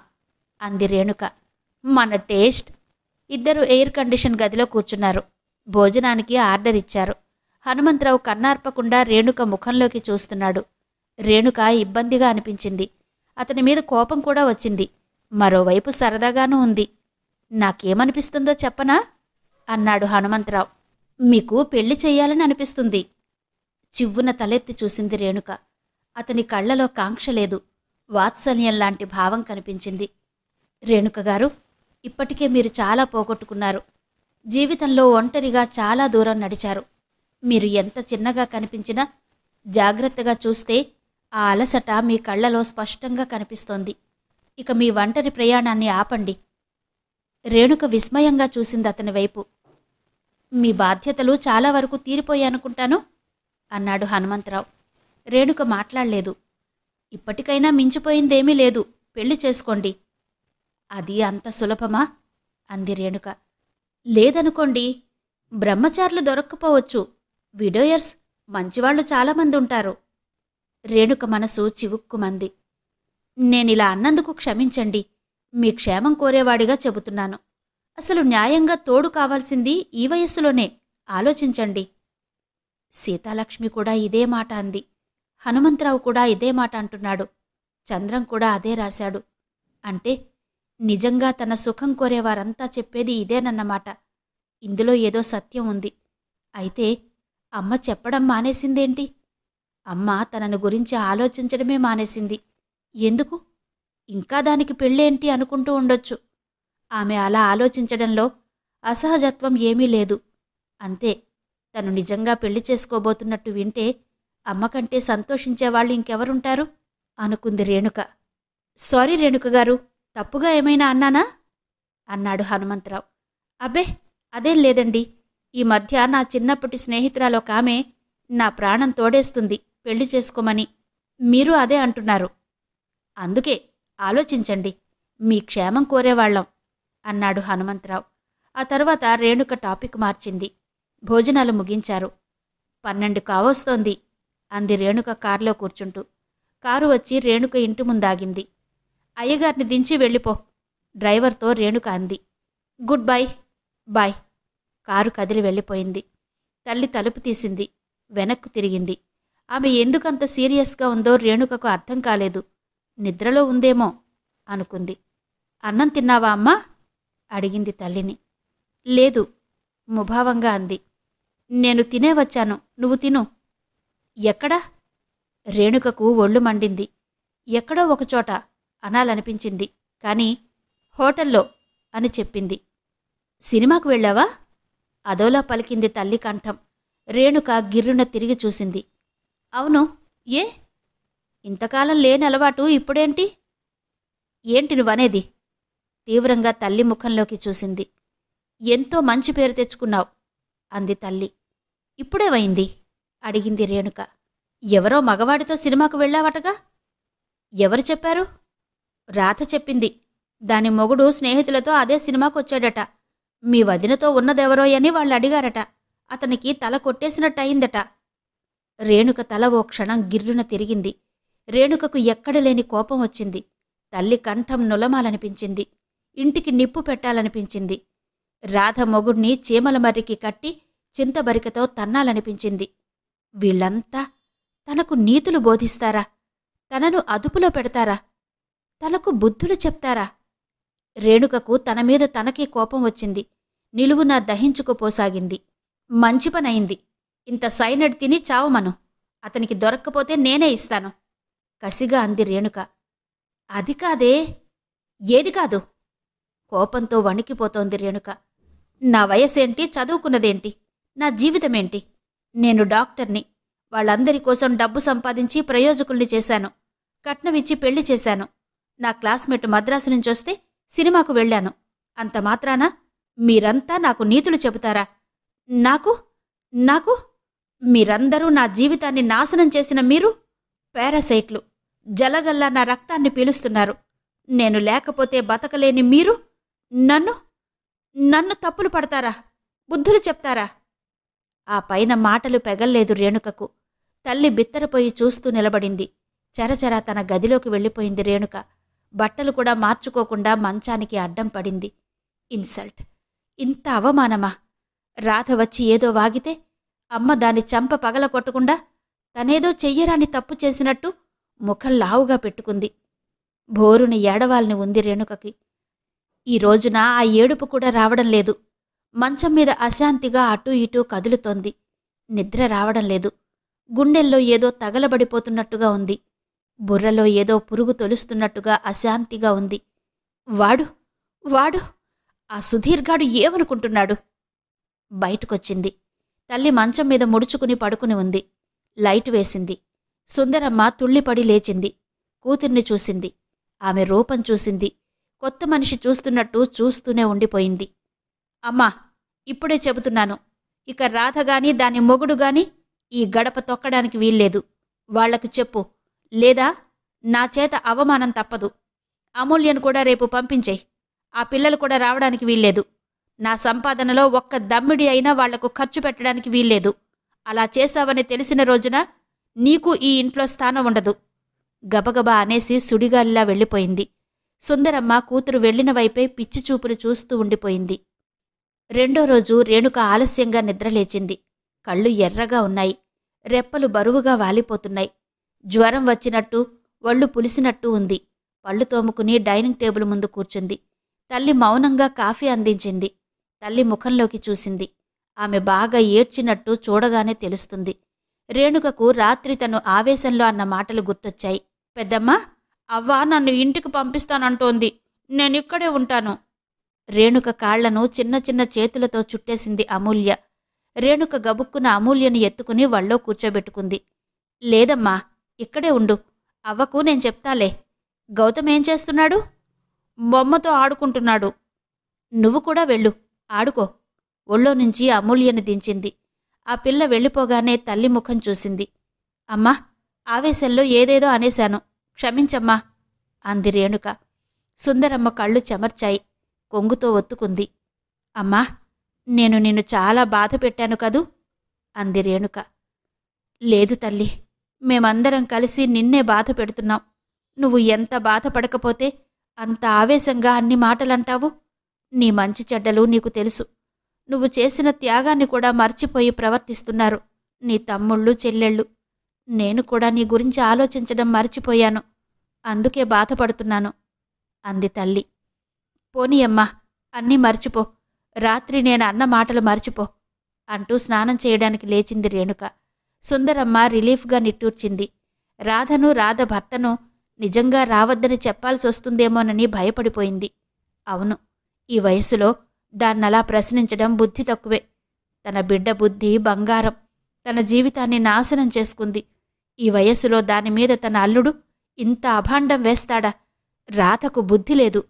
అంది రేణుక. మన టేస్ట్. ఇద్దరు ఎయిర్ కండిషన్ గదిలో కూర్చున్నారు. భోజనానికి ఆర్డర్ ఇచ్చారు. హనుమంతరావు కన్నార్పకుండా రేణుక ముఖంలోకి చూస్తున్నాడు. రేణుక ఇబ్బందిగా అనిపించింది. అతని మీద కోపం కూడా వచ్చింది. మరోవైపు సరదాగానూ ఉంది. నాకేమనిపిస్తుందో చెప్పనా? అన్నాడు హనుమంతరావు. మీకు పెళ్లి చెయ్యాలని అనిపిస్తుంది. చివ్వున తలెత్తి చూసింది రేణుక. అతని కళ్లలో కాంక్ష లేదు, వాత్సల్యంలాంటి భావం కనిపించింది. రేణుకగారు, ఇప్పటికే మీరు చాలా పోగొట్టుకున్నారు. జీవితంలో ఒంటరిగా చాలా దూరం నడిచారు. మీరు ఎంత చిన్నగా కనిపించినా జాగ్రత్తగా చూస్తే ఆ అలసట మీ కళ్లలో స్పష్టంగా కనిపిస్తోంది. ఇక మీ ఒంటరి ప్రయాణాన్ని ఆపండి. రేణుక విస్మయంగా చూసింది అతని వైపు. మీ బాధ్యతలు చాలా వరకు తీరిపోయానుకుంటాను అన్నాడు హనుమంతరావు. రేణుక మాట్లాడలేదు. ఇప్పటికైనా మించిపోయిందేమీ లేదు, పెళ్లి చేసుకోండి. అది అంత సులభమా? అంది రేణుక. లేదనుకోండి, బ్రహ్మచారులు దొరక్కపోవచ్చు. విడోయర్స్ మంచివాళ్లు చాలామంది ఉంటారు. రేణుక మనసు చివుక్కుమంది. నేనిలా అన్నందుకు క్షమించండి. మీ క్షేమం కోరేవాడిగా చెబుతున్నాను. అసలు న్యాయంగా తోడు కావాల్సింది ఈ వయస్సులోనే. ఆలోచించండి. సీతాలక్ష్మి కూడా ఇదే మాట అంది. హనుమంతరావు కూడా ఇదే మాట అంటున్నాడు. చంద్రం కూడా అదే రాశాడు. అంటే నిజంగా తన సుఖం కోరేవారంతా చెప్పేది ఇదేనన్నమాట. ఇందులో ఏదో సత్యం ఉంది. అయితే అమ్మ చెప్పడం మానేసిందేంటి? అమ్మ తనను గురించి ఆలోచించడమే మానేసింది. ఎందుకు? ఇంకా దానికి పెళ్ళేంటి అనుకుంటూ ఉండొచ్చు. ఆమె అలా ఆలోచించడంలో అసహజత్వం ఏమీ లేదు. అంతే, తను నిజంగా పెళ్లి చేసుకోబోతున్నట్టు వింటే అమ్మకంటే సంతోషించేవాళ్ళు ఇంకెవరుంటారు అనుకుంది రేణుక. సారీ రేణుకగారు, తప్పుగా ఏమైనా అన్నానా? అన్నాడు హనుమంతరావు. అబ్బే, అదేం లేదండి. ఈ మధ్య నా చిన్నప్పటి స్నేహితురాలొకామె నా ప్రాణం తోడేస్తుంది పెళ్లి చేసుకోమని. మీరు అదే అంటున్నారు. అందుకే ఆలోచించండి, మీ క్షేమం కోరేవాళ్లం అన్నాడు హనుమంతరావు. ఆ తర్వాత రేణుక టాపిక్ మార్చింది. భోజనాలు ముగించారు. 12 కావస్తోంది అంది రేణుక కారులో కూర్చుంటూ. కారు వచ్చి రేణుక ఇంటి ముందాగింది. అయ్యగారిని దించి వెళ్ళిపో, డ్రైవర్తో రేణుక అంది. Good bye. బాయ్. కారు కదిలి వెళ్ళిపోయింది. తల్లి తలుపు తీసింది. వెనక్కు తిరిగింది. ఆమె ఎందుకంత సీరియస్గా ఉందో రేణుకకు అర్థం కాలేదు. నిద్రలో ఉందేమో అనుకుంది. అన్నం తిన్నావా అమ్మా? అడిగింది తల్లిని. లేదు, ముభావంగా అంది. నేను తినే వచ్చాను, నువ్వు తిను. ఎక్కడా? రేణుకకు ఒళ్ళు మండింది. ఎక్కడో ఒకచోట అనాలనిపించింది. కాని హోటల్లో అని చెప్పింది. సినిమాకు వెళ్ళావా? అదోలా పలికింది తల్లి కంఠం. రేణుక గిర్రున తిరిగి చూసింది. అవును, ఏ? ఇంతకాలం లేని అలవాటు ఇప్పుడేంటి? ఏంటి నువ్వనేది? తీవ్రంగా తల్లి ముఖంలోకి చూసింది. ఎంతో మంచి పేరు తెచ్చుకున్నావు అంది తల్లి. ఇప్పుడేమైంది? అడిగింది రేణుక. ఎవరో మగవాడితో సినిమాకు వెళ్ళావటగా? ఎవరు చెప్పారు? రాధ చెప్పింది. దాని మొగుడు స్నేహితులతో అదే సినిమాకొచ్చాడట. మీ వదినతో ఉన్నదెవరోయని వాళ్ళు అడిగారట. అతనికి తల కొట్టేసినట్టయిందట. రేణుక తల ఓ క్షణం గిర్రున తిరిగింది. రేణుకకు ఎక్కడలేని కోపం వచ్చింది. తల్లి కంఠం నులమాలనిపించింది. ఇంటికి నిప్పు పెట్టాలనిపించింది. రాధ మొగుణ్ణి చీమల మర్రికి కట్టి చింతబరికతో తన్నాలనిపించింది. వీళ్లంతా తనకు నీతులు బోధిస్తారా? తనను అదుపులో పెడతారా? తనకు బుద్ధులు చెప్తారా? రేణుకకు తనమీద తనకే కోపం వచ్చింది. నిలువునా దహించుకుపోసాగింది. మంచి పనయింది. ఇంత సైనడ్ తిని చావమను. అతనికి దొరక్కపోతే నేనే ఇస్తాను కసిగా అంది రేణుక. అది కాదే. ఏది కాదు? కోపంతో వణికిపోతోంది రేణుక. నా వయసేంటి, చదువుకున్నదేంటి, నా జీవితమేంటి? నేను డాక్టర్ని. వాళ్ళందరి కోసం డబ్బు సంపాదించి ప్రయోజకుల్ని చేశాను. కట్నమిచ్చి పెళ్లి చేశాను. నా క్లాస్మేట్ మద్రాసు నుంచొస్తే సినిమాకు వెళ్ళాను. అంత మాత్రాన మీరంతా నాకు నీతులు చెబుతారా? నాకు నాకు మీరందరూ నా జీవితాన్ని నాశనం చేసిన మీరు పారాసైట్లు జలగల్లా నా రక్తాన్ని పీలుస్తున్నారు. నేను లేకపోతే బతకలేని మీరు నన్ను నన్ను తప్పులు పడతారా? బుద్ధులు చెప్తారా? ఆ పైన మాటలు పెగల్లేదు రేణుకకు. తల్లి బిత్తరపోయి చూస్తూ నిలబడింది. చరచరా తన గదిలోకి వెళ్ళిపోయింది రేణుక. బట్టలు కూడా మార్చుకోకుండా మంచానికి అడ్డం పడింది. ఇన్సల్ట్! ఇంత అవమానమా? రాధ వచ్చి ఏదో వాగితే అమ్మ దాని చంప పగల కొట్టకుండా తనేదో చెయ్యరాని తప్పు చేసినట్టు ముఖం లావుగా పెట్టుకుంది. భోరుని ఏడవాలని ఉంది రేణుకకి. ఈ రోజున ఆ ఏడుపు కూడా రావడం లేదు. మంచం మీద అశాంతిగా అటూ ఇటూ కదులుతోంది. నిద్ర రావడం లేదు. గుండెల్లో ఏదో తగలబడిపోతున్నట్టుగా ఉంది. బుర్రలో ఏదో పురుగు తొలుస్తున్నట్టుగా అశాంతిగా ఉంది. వాడు వాడు ఆ సుధీర్గాడు ఏమనుకుంటున్నాడు? బయటకొచ్చింది. తల్లి మంచం మీద ముడుచుకుని పడుకుని ఉంది. లైట్ వేసింది. సుందరమ్మ తుళ్ళిపడి లేచింది. కూతుర్ని చూసింది. ఆమె రూపం చూసింది. కొత్త మనిషి చూస్తున్నట్టు చూస్తూనే ఉండిపోయింది. అమ్మా, ఇప్పుడే చెబుతున్నాను. ఇక రాధగాని దాని మొగుడుగాని ఈ గడప తొక్కడానికి వీల్లేదు. వాళ్లకు చెప్పు. లేదా నా చేత అవమానం తప్పదు. అమూల్యను కూడా రేపు పంపించేయ్. ఆ పిల్లలు కూడా రావడానికి వీల్లేదు. నా సంపాదనలో ఒక్క దమ్మిడి అయినా వాళ్లకు ఖర్చు పెట్టడానికి వీల్లేదు. అలా చేశావని తెలిసిన రోజున నీకు ఈ ఇంట్లో స్థానం ఉండదు. గబగబా అనేసి సుడిగాలిలా వెళ్ళిపోయింది. సుందరమ్మ కూతురు వెళ్లిన వైపే పిచ్చిచూపులు చూస్తూ ఉండిపోయింది. రెండో రోజు రేణుక ఆలస్యంగా నిద్రలేచింది. కళ్ళు ఎర్రగా ఉన్నాయి. రెప్పలు బరువుగా వాలిపోతున్నాయి. జ్వరం వచ్చినట్టు, ఒళ్ళు పులిసినట్టు ఉంది. పళ్ళు తోముకుని డైనింగ్ టేబుల్ ముందు కూర్చుంది. తల్లి మౌనంగా కాఫీ అందించింది. తల్లి ముఖంలోకి చూసింది. ఆమె బాగా ఏడ్చినట్టు చూడగానే తెలుస్తుంది. రేణుకకు రాత్రి తను ఆవేశంలో అన్న మాటలు గుర్తొచ్చాయి. పెద్దమ్మా, అవ్వ నన్ను ఇంటికి పంపిస్తానంటోంది. నేనిక్కడే ఉంటాను. రేణుక కాళ్లను చిన్న చిన్న చేతులతో చుట్టేసింది అమూల్య. రేణుక గబుక్కున అమూల్యని ఎత్తుకుని వళ్ళో కూర్చోబెట్టుకుంది. లేదమ్మా, ఇక్కడే ఉండు. అవ్వకు నేను చెప్తాలే. గౌతమేం చేస్తున్నాడు? బొమ్మతో ఆడుకుంటున్నాడు. నువ్వు కూడా వెళ్ళు, ఆడుకో. ఒళ్ళో నుంచి అమూల్యని దించింది. ఆ పిల్ల వెళ్ళిపోగానే తల్లి ముఖం చూసింది. అమ్మా, ఆవేశంలో ఏదేదో అనేశాను, క్షమించమ్మా అంది రేణుక. సుందరమ్మ కళ్ళు చెమర్చాయి. కొంగుతో ఒత్తుకుంది. అమ్మా, నేను నిన్ను చాలా బాధ పెట్టాను కదూ అంది రేణుక. లేదు తల్లి, మేమందరం కలిసి నిన్నే బాధ పెడుతున్నాం. నువ్వు ఎంత బాధపడకపోతే అంత ఆవేశంగా అన్ని మాటలంటావు? నీ మంచి చెడ్డలు నీకు తెలుసు. నువ్వు చేసిన త్యాగాన్ని కూడా మర్చిపోయి ప్రవర్తిస్తున్నారు నీ తమ్ముళ్ళు చెల్లెళ్ళు. నేను కూడా నీ గురించి ఆలోచించడం మర్చిపోయాను. అందుకే బాధపడుతున్నాను అంది తల్లి. పోనీయమ్మా, అన్నీ మర్చిపో. రాత్రి నేను అన్న మాటలు మర్చిపో అంటూ స్నానం చేయడానికి లేచింది రేణుక. సుందరమ్మ రిలీఫ్గా నిట్టూర్చింది. రాధను, రాధ భర్తను నిజంగా రావద్దని చెప్పాల్సొస్తుందేమోనని భయపడిపోయింది. అవును, ఈ వయసులో దాన్నలా ప్రశ్నించడం బుద్ధి తక్కువే. తన బిడ్డ బుద్ధి బంగారం. తన జీవితాన్ని నాశనం చేసుకుంది. ఈ వయస్సులో దానిమీద తన అల్లుడు ఇంత అభాండం వేస్తాడా? రాధకు బుద్ధి లేదు.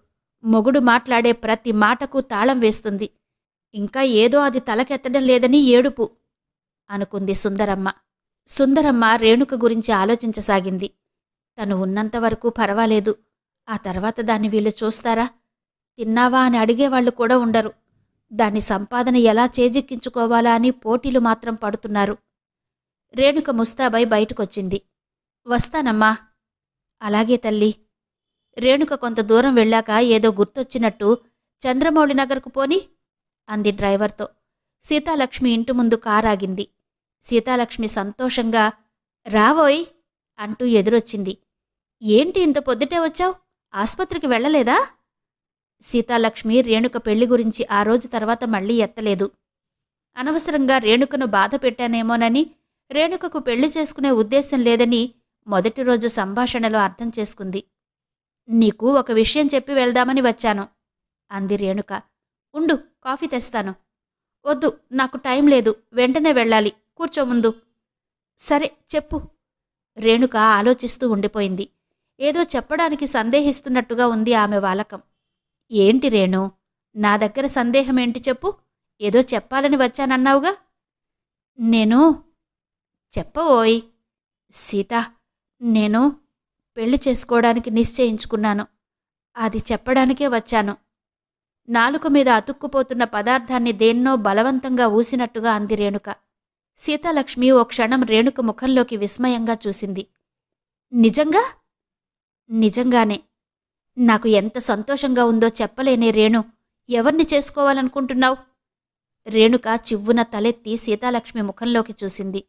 మొగుడు మాట్లాడే ప్రతి మాటకు తాళం వేస్తుంది. ఇంకా ఏదో అది తలకెత్తడం లేదని ఏడుపు అనుకుంది సుందరమ్మ. సుందరమ్మ రేణుక గురించి ఆలోచించసాగింది. తను ఉన్నంతవరకు పర్వాలేదు. ఆ తర్వాత దాన్ని వీళ్ళు చూస్తారా? తిన్నావా అని అడిగేవాళ్లు కూడా ఉండరు. దాని సంపాదన ఎలా చేజిక్కించుకోవాలా అని పోటీలు మాత్రం పడుతున్నారు. రేణుక ముస్తాబై బయటకొచ్చింది. వస్తానమ్మా. అలాగే తల్లి. రేణుక కొంత దూరం వెళ్ళాక ఏదో గుర్తొచ్చినట్టు చంద్రమౌళి నగర్కు పోని అంది డ్రైవర్తో. సీతాలక్ష్మి ఇంటి ముందు కారాగింది. సీతాలక్ష్మి సంతోషంగా రావోయ్ అంటూ ఎదురొచ్చింది. ఏంటి ఇంత పొద్దుటే వచ్చావు? ఆస్పత్రికి వెళ్ళలేదా? సీతాలక్ష్మి రేణుక పెళ్లి గురించి ఆ రోజు తర్వాత మళ్లీ ఎత్తలేదు. అనవసరంగా రేణుకను బాధ పెట్టానేమోనని, రేణుకకు పెళ్లి చేసుకునే ఉద్దేశం లేదని మొదటి రోజు సంభాషణలో అర్థం చేసుకుంది. నీకు ఒక విషయం చెప్పి వెళ్దామని వచ్చాను అంది రేణుక. ఉండు, కాఫీ తెస్తాను. వద్దు, నాకు టైం లేదు, వెంటనే వెళ్ళాలి. కూర్చో ముందు. సరే చెప్పు. రేణుక ఆలోచిస్తూ ఉండిపోయింది. ఏదో చెప్పడానికి సందేహిస్తున్నట్టుగా ఉంది ఆమె వాలకం. ఏంటి రేణు, నా దగ్గర సందేహమేంటి చెప్పు? ఏదో చెప్పాలని వచ్చానన్నావుగా? నేను చెప్పవోయ్. సీత, నేను పెళ్లి చేసుకోవడానికి నిశ్చయించుకున్నాను. అది చెప్పడానికే వచ్చాను. నాలుక మీద అతుక్కుపోతున్న పదార్థాన్ని దేన్నో బలవంతంగా ఊసినట్టుగా అంది రేణుక. సీతాలక్ష్మి ఓ క్షణం రేణుక ముఖంలోకి విస్మయంగా చూసింది. నిజంగా? నిజంగానే. నాకు ఎంత సంతోషంగా ఉందో చెప్పలేనే రేణు. ఎవర్ని చేసుకోవాలనుకుంటున్నావు? రేణుక చివ్వున తలెత్తి సీతాలక్ష్మి ముఖంలోకి చూసింది.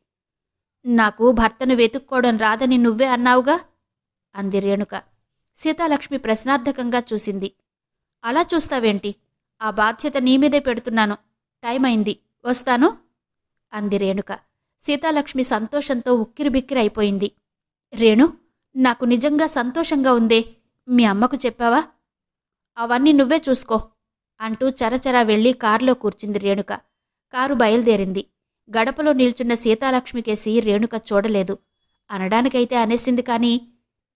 నాకు భర్తను వెతుక్కోవడం రాదని నువ్వే అన్నావుగా అంది రేణుక. సీతాలక్ష్మి ప్రశ్నార్థకంగా చూసింది. అలా చూస్తావేంటి? ఆ బాధ్యత నీమీదే పెడుతున్నాను. టైం అయింది, వస్తాను అంది రేణుక. సీతాలక్ష్మి సంతోషంతో ఉక్కిరిబిక్కిరైపోయింది. రేణు, నాకు నిజంగా సంతోషంగా ఉందే. మీ అమ్మకు చెప్పావా? అవన్నీ నువ్వే చూసుకో అంటూ చరచరా వెళ్లి కారులో కూర్చుంది రేణుక. కారు బయలుదేరింది. గడపలో నిల్చున్న సీతాలక్ష్మికేసి రేణుక చూడలేదు. అనడానికైతే అనేసింది కాని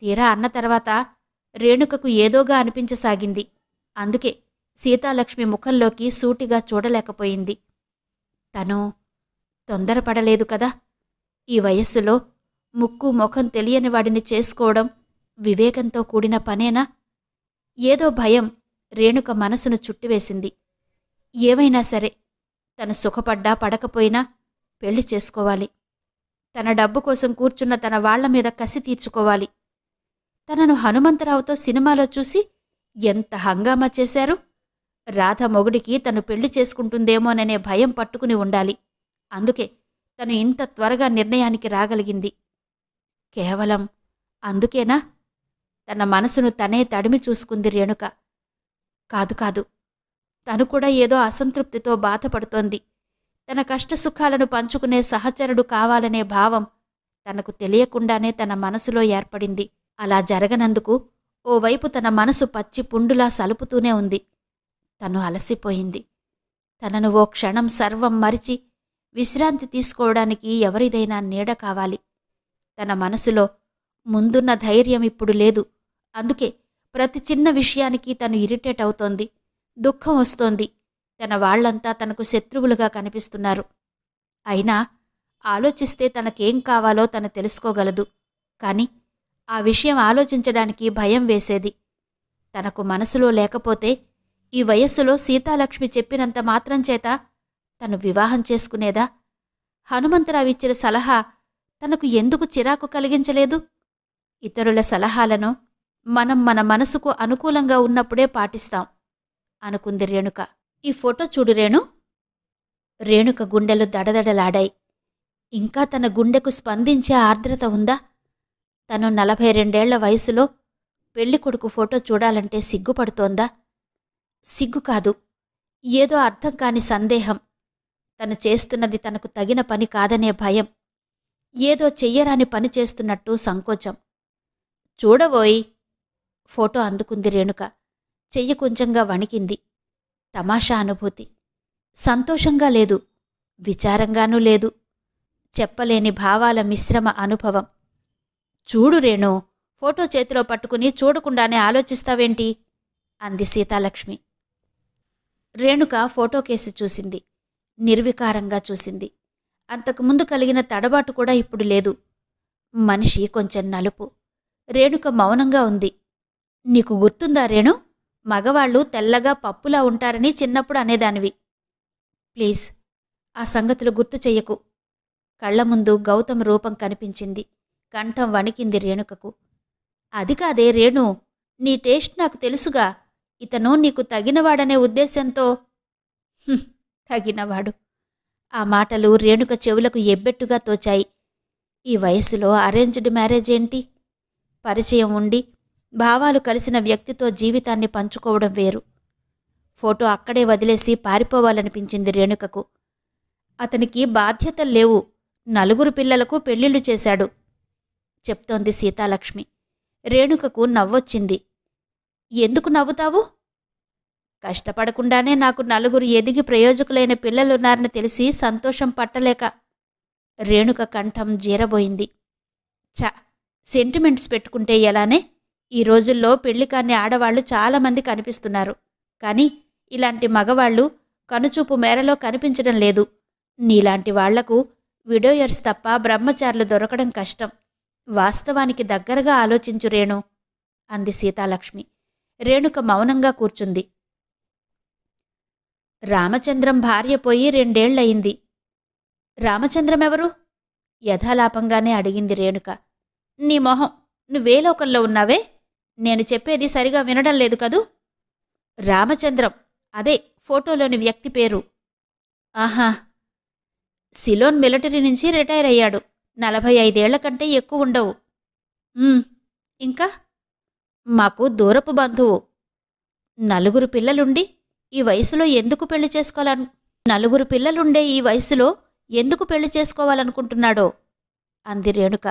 తీరా అన్న తర్వాత రేణుకకు ఏదోగా అనిపించసాగింది. అందుకే సీతాలక్ష్మి ముఖంలోకి సూటిగా చూడలేకపోయింది. తను తొందరపడలేదు కదా? ఈ వయస్సులో ముక్కు ముఖం తెలియని వాడిని చేసుకోవడం వివేకంతో కూడిన పనేనా? ఏదో భయం రేణుక మనసును చుట్టివేసింది. ఏవైనా సరే తను సుఖపడ్డా పడకపోయినా పెళ్లి చేసుకోవాలి. తన డబ్బు కోసం కూర్చున్న తన వాళ్లమీద కసి తీర్చుకోవాలి. తనను హనుమంతరావుతో సినిమాలో చూసి ఎంత హంగామా చేశారు. రాధ మొగుడికి తను పెళ్లి చేసుకుంటుందేమోననే భయం పట్టుకుని ఉండాలి. అందుకే తను ఇంత త్వరగా నిర్ణయానికి రాగలిగింది. కేవలం అందుకేనా? తన మనసును తనే తడిమి చూసుకుంది రేణుక. కాదు కాదు, తను కూడా ఏదో అసంతృప్తితో బాధపడుతోంది. తన కష్టసుఖాలను పంచుకునే సహచరుడు కావాలనే భావం తనకు తెలియకుండానే తన మనసులో ఏర్పడింది. అలా జరగనందుకు ఓవైపు తన మనసు పచ్చి పుండులా సలుపుతూనే ఉంది. తను అలసిపోయింది. తనను ఓ క్షణం సర్వం మరిచి విశ్రాంతి తీసుకోవడానికి ఎవరిదైనా నీడ కావాలి. తన మనసులో ముందున్న ధైర్యం ఇప్పుడు లేదు. అందుకే ప్రతి చిన్న విషయానికి తను ఇరిటేట్ అవుతోంది. దుఃఖం వస్తోంది. తన వాళ్లంతా తనకు శత్రువులుగా కనిపిస్తున్నారు. అయినా ఆలోచిస్తే తనకేం కావాలో తను తెలుసుకోగలదు. కాని ఆ విషయం ఆలోచించడానికి భయం వేసేది. తనకు మనసులో లేకపోతే ఈ వయస్సులో సీతాలక్ష్మి చెప్పినంత మాత్రం చేత తను వివాహం చేసుకునేదా? హనుమంతరావిచ్చిన సలహా తనకు ఎందుకు చిరాకు కలిగించలేదు? ఇతరుల సలహాలను మనం మన మనసుకు అనుకూలంగా ఉన్నప్పుడే పాటిస్తాం అనుకుంది రేణుక. ఈ ఫోటో చూడు రేణు. రేణుక గుండెలు దడదడలాడాయి. ఇంకా తన గుండెకు స్పందించే ఆర్ద్రత ఉందా? తను 42 వయసులో పెళ్లికొడుకు ఫోటో చూడాలంటే సిగ్గుపడుతోందా? సిగ్గు కాదు, ఏదో అర్థం కాని సందేహం. తను చేస్తున్నది తనకు తగిన పని కాదనే భయం. ఏదో చెయ్యరాని పని చేస్తున్నట్టు సంకోచం. చూడవోయ్. ఫోటో అందుకుంది రేణుక. చెయ్యి కొంచెంగా వణికింది. తమాషా అనుభూతి. సంతోషంగా లేదు, విచారంగానూ లేదు. చెప్పలేని భావాల మిశ్రమ అనుభవం. చూడు రేణు, ఫోటో చేతిలో పట్టుకుని చూడకుండానే ఆలోచిస్తావేంటి అంది సీతాలక్ష్మి. రేణుక ఫోటో కేసి చూసింది. నిర్వికారంగా చూసింది. అంతకుముందు కలిగిన తడబాటు కూడా ఇప్పుడు లేదు. మనిషి కొంచెం నలుపు. రేణుక మౌనంగా ఉంది. నీకు గుర్తుందా రేణు? మగవాళ్లు తెల్లగా పప్పులా ఉంటారని చిన్నప్పుడు అనేదానివి. ప్లీజ్ ఆ సంగతులు గుర్తు చెయ్యకు. కళ్ల ముందు గౌతమ్ రూపం కనిపించింది. కంఠం వణికింది రేణుకకు. అది కాదే రేణు, నీ టేస్ట్ నాకు తెలుసుగా. ఇతను నీకు తగినవాడనే ఉద్దేశంతో. తగినవాడు. ఆ మాటలు రేణుక చెవులకు ఎబ్బెట్టుగా తోచాయి. ఈ వయసులో అరేంజ్డ్ మ్యారేజ్ ఏంటి? పరిచయం ఉండి భావాలు కలిసిన వ్యక్తితో జీవితాన్ని పంచుకోవడం వేరు. ఫోటో అక్కడే వదిలేసి పారిపోవాలనిపించింది రేణుకకు. అతనికి బాధ్యతలు లేవు. 4 పిల్లలకు పెళ్లిళ్లు చేశాడు చెప్తోంది సీతాలక్ష్మి. రేణుకకు నవ్వొచ్చింది. ఎందుకు నవ్వుతావు? కష్టపడకుండానే నాకు 4 ఎదిగి ప్రయోజకులైన పిల్లలున్నారని తెలిసి సంతోషం పట్టలేక. రేణుక కంఠం జీరబోయింది. చ, సెంటిమెంట్స్ పెట్టుకుంటే ఎలానే? ఈ రోజుల్లో పెళ్లికాన్ని ఆడవాళ్లు చాలామంది కనిపిస్తున్నారు. కాని ఇలాంటి మగవాళ్ళు కనుచూపు మేరలో కనిపించడం లేదు. నీలాంటి వాళ్లకు విడోయర్స్ తప్ప బ్రహ్మచారులు దొరకడం కష్టం. వాస్తవానికి దగ్గరగా ఆలోచించు రేణు అంది సీతాలక్ష్మి. రేణుక మౌనంగా కూర్చుంది. రామచంద్రం భార్య పోయి 2 ఏళ్లయింది. రామచంద్రం ఎవరు? యథాలాపంగానే అడిగింది రేణుక. నీ మొహం, నువ్వే లోకంలో ఉన్నావే? నేను చెప్పేది సరిగా వినడం లేదు కదూ? రామచంద్రం, అదే ఫోటోలోని వ్యక్తి పేరు. ఆహా, సిలోన్ మిలిటరీ నుంచి రిటైర్ అయ్యాడు. 45 ఏళ్ల కంటే ఎక్కువ ఉండవు. ఇంకా? మాకు దూరపు బంధువు. 4 పిల్లలుండి ఈ వయసులో ఎందుకు పెళ్లి చేసుకోవాలను 4 పిల్లలుండే ఈ వయసులో ఎందుకు పెళ్లి చేసుకోవాలనుకుంటున్నాడో అంది రేణుక.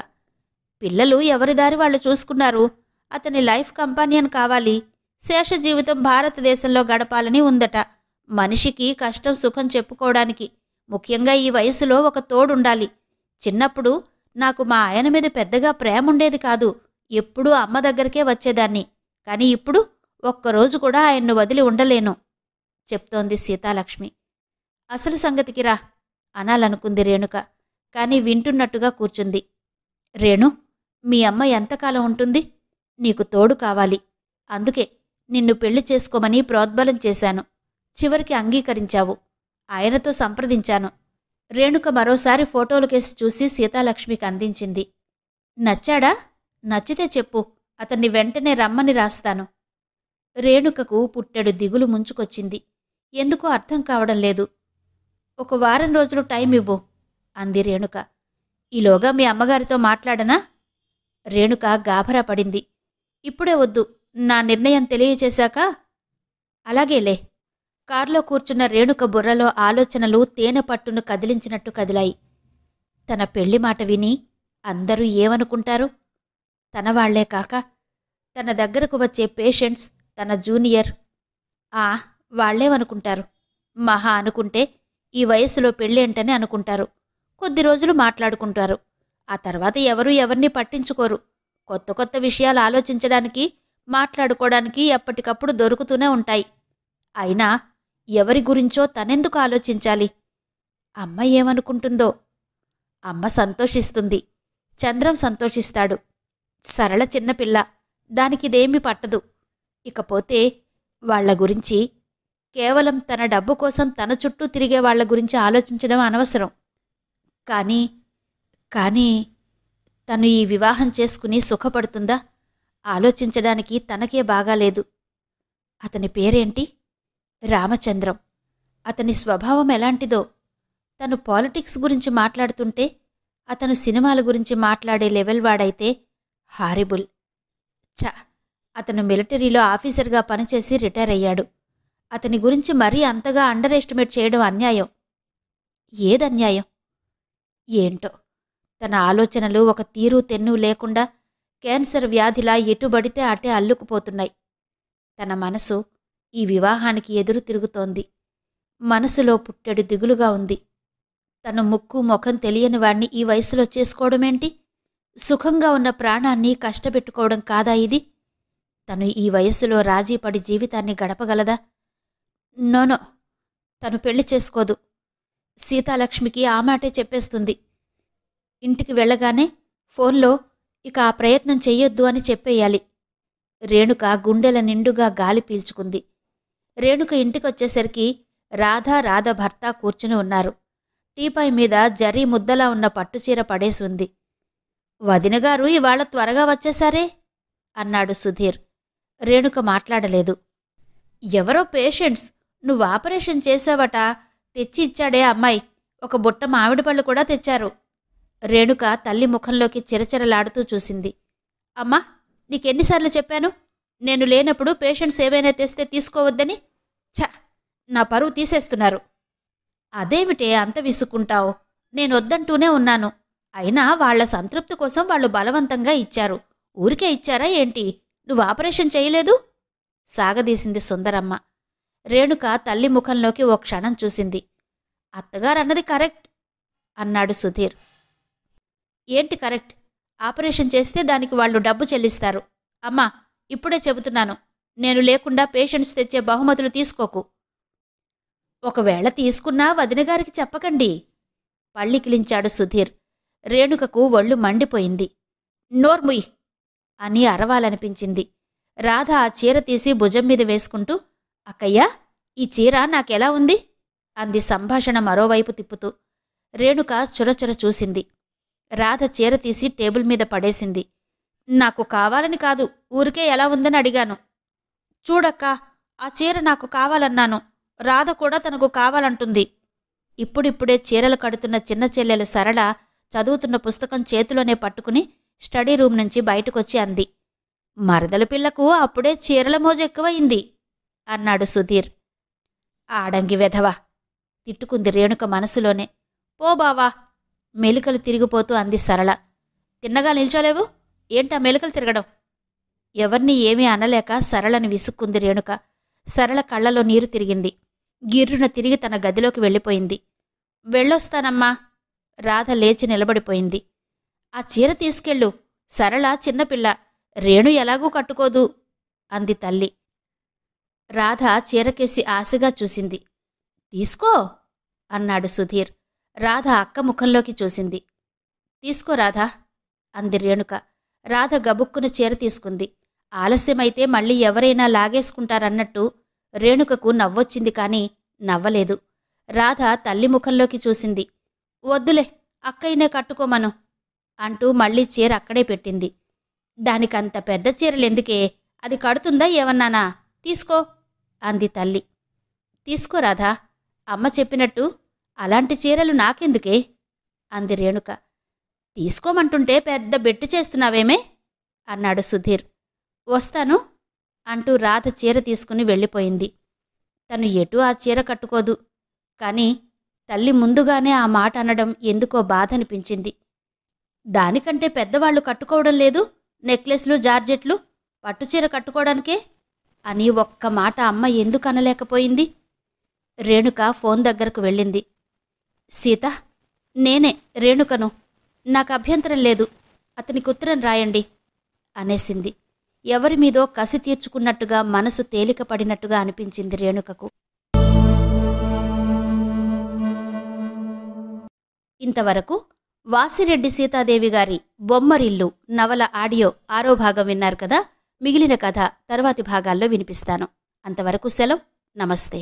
పిల్లలు ఎవరిదారి వాళ్ళు చూసుకున్నారు. అతని లైఫ్ కంపానియన్ కావాలి. శేష జీవితం భారతదేశంలో గడపాలని ఉందట. మనిషికి కష్టం సుఖం చెప్పుకోవడానికి, ముఖ్యంగా ఈ వయసులో ఒక తోడుండాలి. చిన్నప్పుడు నాకు మా ఆయన మీద పెద్దగా ప్రేముండేది కాదు. ఎప్పుడూ అమ్మ దగ్గరికే వచ్చేదాన్ని. కాని ఇప్పుడు ఒక్కరోజు కూడా ఆయన్ను వదిలి ఉండలేను చెప్తోంది సీతాలక్ష్మి. అసలు సంగతికి రా అనాలనుకుంది రేణుక. కాని వింటున్నట్టుగా కూర్చుంది. రేణు, మీ అమ్మ ఎంతకాలం ఉంటుంది? నీకు తోడు కావాలి. అందుకే నిన్ను పెళ్లి చేసుకోమని ప్రోద్బలం చేశాను. చివరికి అంగీకరించావు. ఆయనతో సంప్రదించాను. రేణుక మరోసారి ఫోటోలు కేసి చూసి సీతాలక్ష్మికి అందించింది. నచ్చాడా? నచ్చితే చెప్పు, అతన్ని వెంటనే రమ్మని రాస్తాను. రేణుకకు పుట్టెడు దిగులు ముంచుకొచ్చింది. ఎందుకో అర్థం కావడం లేదు. 1 వారం రోజులు టైం ఇవ్వు అంది రేణుక. ఈలోగా మీ అమ్మగారితో మాట్లాడనా? రేణుక గాభరా పడింది. ఇప్పుడే వద్దు, నా నిర్ణయం తెలియచేశాక. అలాగేలే. కారులో కూర్చున్న రేణుక బుర్రలో ఆలోచనలు తేనె పట్టును కదిలించినట్టు కదిలాయి. తన పెళ్లి మాట విని అందరూ ఏమనుకుంటారు? తనవాళ్లే కాక తన దగ్గరకు వచ్చే పేషెంట్స్, తన జూనియర్, వాళ్లేమనుకుంటారు? మహా అనుకుంటే ఈ వయసులో పెళ్ళేంటని అనుకుంటారు. కొద్ది రోజులు మాట్లాడుకుంటారు. ఆ తర్వాత ఎవరూ ఎవరిని పట్టించుకోరు. కొత్త కొత్త విషయాలు ఆలోచించడానికి, మాట్లాడుకోవడానికి ఎప్పటికప్పుడు దొరుకుతూనే ఉంటాయి. అయినా ఎవరి గురించో తనెందుకు ఆలోచించాలి? అమ్మ ఏమనుకుంటుందో? అమ్మ సంతోషిస్తుంది. చంద్రం సంతోషిస్తాడు. సరళ చిన్నపిల్ల, దానికిదేమీ పట్టదు. ఇకపోతే వాళ్ల గురించి, కేవలం తన డబ్బు కోసం తన చుట్టూ తిరిగే వాళ్ల గురించి ఆలోచించడం అనవసరం. కానీ తను ఈ వివాహం చేసుకుని సుఖపడుతుందా? ఆలోచించడానికి తనకే బాగాలేదు. అతని పేరేంటి? రామచంద్రం. అతని స్వభావం ఎలాంటిదో? తను పాలిటిక్స్ గురించి మాట్లాడుతుంటే అతను సినిమాల గురించి మాట్లాడే లెవెల్ వాడైతే హారిబుల్. అతను మిలిటరీలో ఆఫీసర్గా పనిచేసి రిటైర్ అయ్యాడు. అతని గురించి మరీ అంతగా అండర్ ఎస్టిమేట్ చేయడం అన్యాయం. ఏదన్యాయం? ఏంటో, తన ఆలోచనలు ఒక తీరు తెన్ను లేకుండా క్యాన్సర్ వ్యాధిలా ఎటుబడితే అటే అల్లుకుపోతున్నాయి. తన మనసు ఈ వివాహానికి ఎదురు తిరుగుతోంది. మనసులో పుట్టెడు దిగులుగా ఉంది. తను ముక్కు ముఖం తెలియని వాణ్ణి ఈ వయసులో చేసుకోవడమేంటి? సుఖంగా ఉన్న ప్రాణాన్ని కష్టపెట్టుకోవడం కాదా ఇది? తను ఈ వయస్సులో రాజీపడి జీవితాన్ని గడపగలదా? నోనో, తను పెళ్లి చేసుకోదు. సీతాలక్ష్మికి ఆ మాటే చెప్పేస్తుంది. ఇంటికి వెళ్ళగానే ఫోన్లో ఇక ఆ ప్రయత్నం చెయ్యొద్దు అని చెప్పేయాలి. రేణుక గుండెల నిండుగా గాలి పీల్చుకుంది. రేణుక ఇంటికొచ్చేసరికి రాధ భర్త కూర్చుని ఉన్నారు. టీపాయ్ మీద జరీ ముద్దలా ఉన్న పట్టుచీర పడేసి ఉంది. వదినగారు ఇవాళ త్వరగా వచ్చేశారే అన్నాడు సుధీర్. రేణుక మాట్లాడలేదు. ఎవరో పేషెంట్స్ నువ్వు ఆపరేషన్ చేశావట తెచ్చి ఇచ్చాడే అమ్మాయి. ఒక బుట్ట మామిడి పళ్ళు కూడా తెచ్చారు. రేణుక తల్లి ముఖంలోకి చిరచిరలాడుతూ చూసింది. అమ్మా, నీకెన్నిసార్లు చెప్పాను? నేను లేనప్పుడు పేషెంట్స్ ఏవైనా తెస్తే తీసుకోవద్దని. నా పరువు తీసేస్తున్నారు. అదేమిటే అంత విసుక్కుంటావు? నేనొద్దంటూనే ఉన్నాను. అయినా వాళ్ల సంతృప్తి కోసం వాళ్ళు బలవంతంగా ఇచ్చారు. ఊరికే ఇచ్చారా ఏంటి? నువ్వు ఆపరేషన్ చేయలేదు? సాగదీసింది సుందరమ్మ. రేణుక తల్లి ముఖంలోకి ఓ క్షణం చూసింది. అత్తగారన్నది కరెక్ట్ అన్నాడు సుధీర్. ఏంటి కరెక్ట్? ఆపరేషన్ చేస్తే దానికి వాళ్ళు డబ్బు చెల్లిస్తారు. అమ్మా, ఇప్పుడే చెబుతున్నాను, నేను లేకుండా పేషెంట్స్ తెచ్చే బహుమతులు తీసుకోకు. ఒకవేళ తీసుకున్నా వదినగారికి చెప్పకండి పళ్ళికిలించాడు సుధీర్. రేణుకకు ఒళ్ళు మండిపోయింది. నోర్ముయ్ అని అరవాలనిపించింది. రాధ ఆ చీర తీసి భుజం మీద వేసుకుంటూ, అక్కయ్యా, ఈ చీర నాకెలా ఉంది అంది సంభాషణ మరోవైపు తిప్పుతూ. రేణుక చురచుర చూసింది. రాధ చీర తీసి టేబుల్ మీద పడేసింది. నాకు కావాలని కాదు, ఊరికే ఎలా ఉందని అడిగాను. చూడక్కా, ఆ చీర నాకు కావాలన్నాను. రాధ కూడా తనకు కావాలంటుంది. ఇప్పుడిప్పుడే చీరలు కడుతున్న చిన్న చెల్లెలు సరళ చదువుతున్న పుస్తకం చేతిలోనే పట్టుకుని స్టడీ రూమ్ నుంచి బయటకొచ్చి అంది. మరదల పిల్లకు అప్పుడే చీరల మోజెక్కువయింది అన్నాడు సుధీర్. ఆడంగి వెధవా తిట్టుకుంది రేణుక మనసులోనే. పో బావా మెలికలు తిరిగిపోతూ అంది సరళ. తిన్నగా నిల్చోలేవు, ఏంటా మెలికలు తిరగడం? ఎవర్నీ ఏమీ అనలేక సరళని విసుక్కుంది రేణుక. సరళ కళ్లలో నీరు తిరిగింది. గిర్రున తిరిగి తన గదిలోకి వెళ్ళిపోయింది. వెళ్ళొస్తానమ్మా. రాధ లేచి నిలబడిపోయింది. ఆ చీర తీసుకెళ్ళు, సరళ చిన్నపిల్ల, రేణు ఎలాగూ కట్టుకోదు అంది తల్లి. రాధ చీరకేసి ఆశగా చూసింది. తీసుకో అన్నాడు సుధీర్. రాధ అక్క ముఖంలోకి చూసింది. తీసుకో రాధా అంది రేణుక. రాధ గబుక్కున చీర తీసుకుంది. ఆలస్యమైతే మళ్ళీ ఎవరైనా లాగేసుకుంటారన్నట్టు రేణుకకు నవ్వొచ్చింది కాని నవ్వలేదు. రాధ తల్లి ముఖంలోకి చూసింది. వద్దులే, అక్కయ్యనే కట్టుకోమను అంటూ మళ్ళీ చీర అక్కడే పెట్టింది. దానికంత పెద్ద చీరలెందుకే, అది కడుతుందా ఏమన్నానా? తీసుకో అంది తల్లి. తీసుకో రాధా, అమ్మ చెప్పినట్టు అలాంటి చీరలు నాకెందుకే అంది రేణుక. తీసుకోమంటుంటే పెద్ద బెట్టు చేస్తున్నావేమే అన్నాడు సుధీర్. వస్తాను అంటూ రాధ చీర తీసుకుని వెళ్ళిపోయింది. తను ఎటూ ఆ చీర కట్టుకోదు. కాని తల్లి ముందుగానే ఆ మాట అనడం ఎందుకో బాధనిపించింది. దానికంటే పెద్దవాళ్లు కట్టుకోవడం లేదు, నెక్లెస్లు జార్జెట్లు, పట్టుచీర కట్టుకోవడానికే అని ఒక్క మాట అమ్మ ఎందుకనలేకపోయింది? రేణుక ఫోన్ దగ్గరకు వెళ్ళింది. సీత, నేనే రేణుకను. నాకు అభ్యంతరం లేదు, అతనికి ఉత్తరం రాయండి అనేసింది. ఎవరిమీదో కసి తీర్చుకున్నట్టుగా మనసు తేలికపడినట్టుగా అనిపించింది రేణుకకు. ఇంతవరకు వాసిరెడ్డి సీతాదేవి గారి బొమ్మరిల్లు నవల ఆడియో 6వ భాగం విన్నారు కదా. మిగిలిన కథ తర్వాతి భాగాల్లో వినిపిస్తాను. అంతవరకు సెలవు. నమస్తే.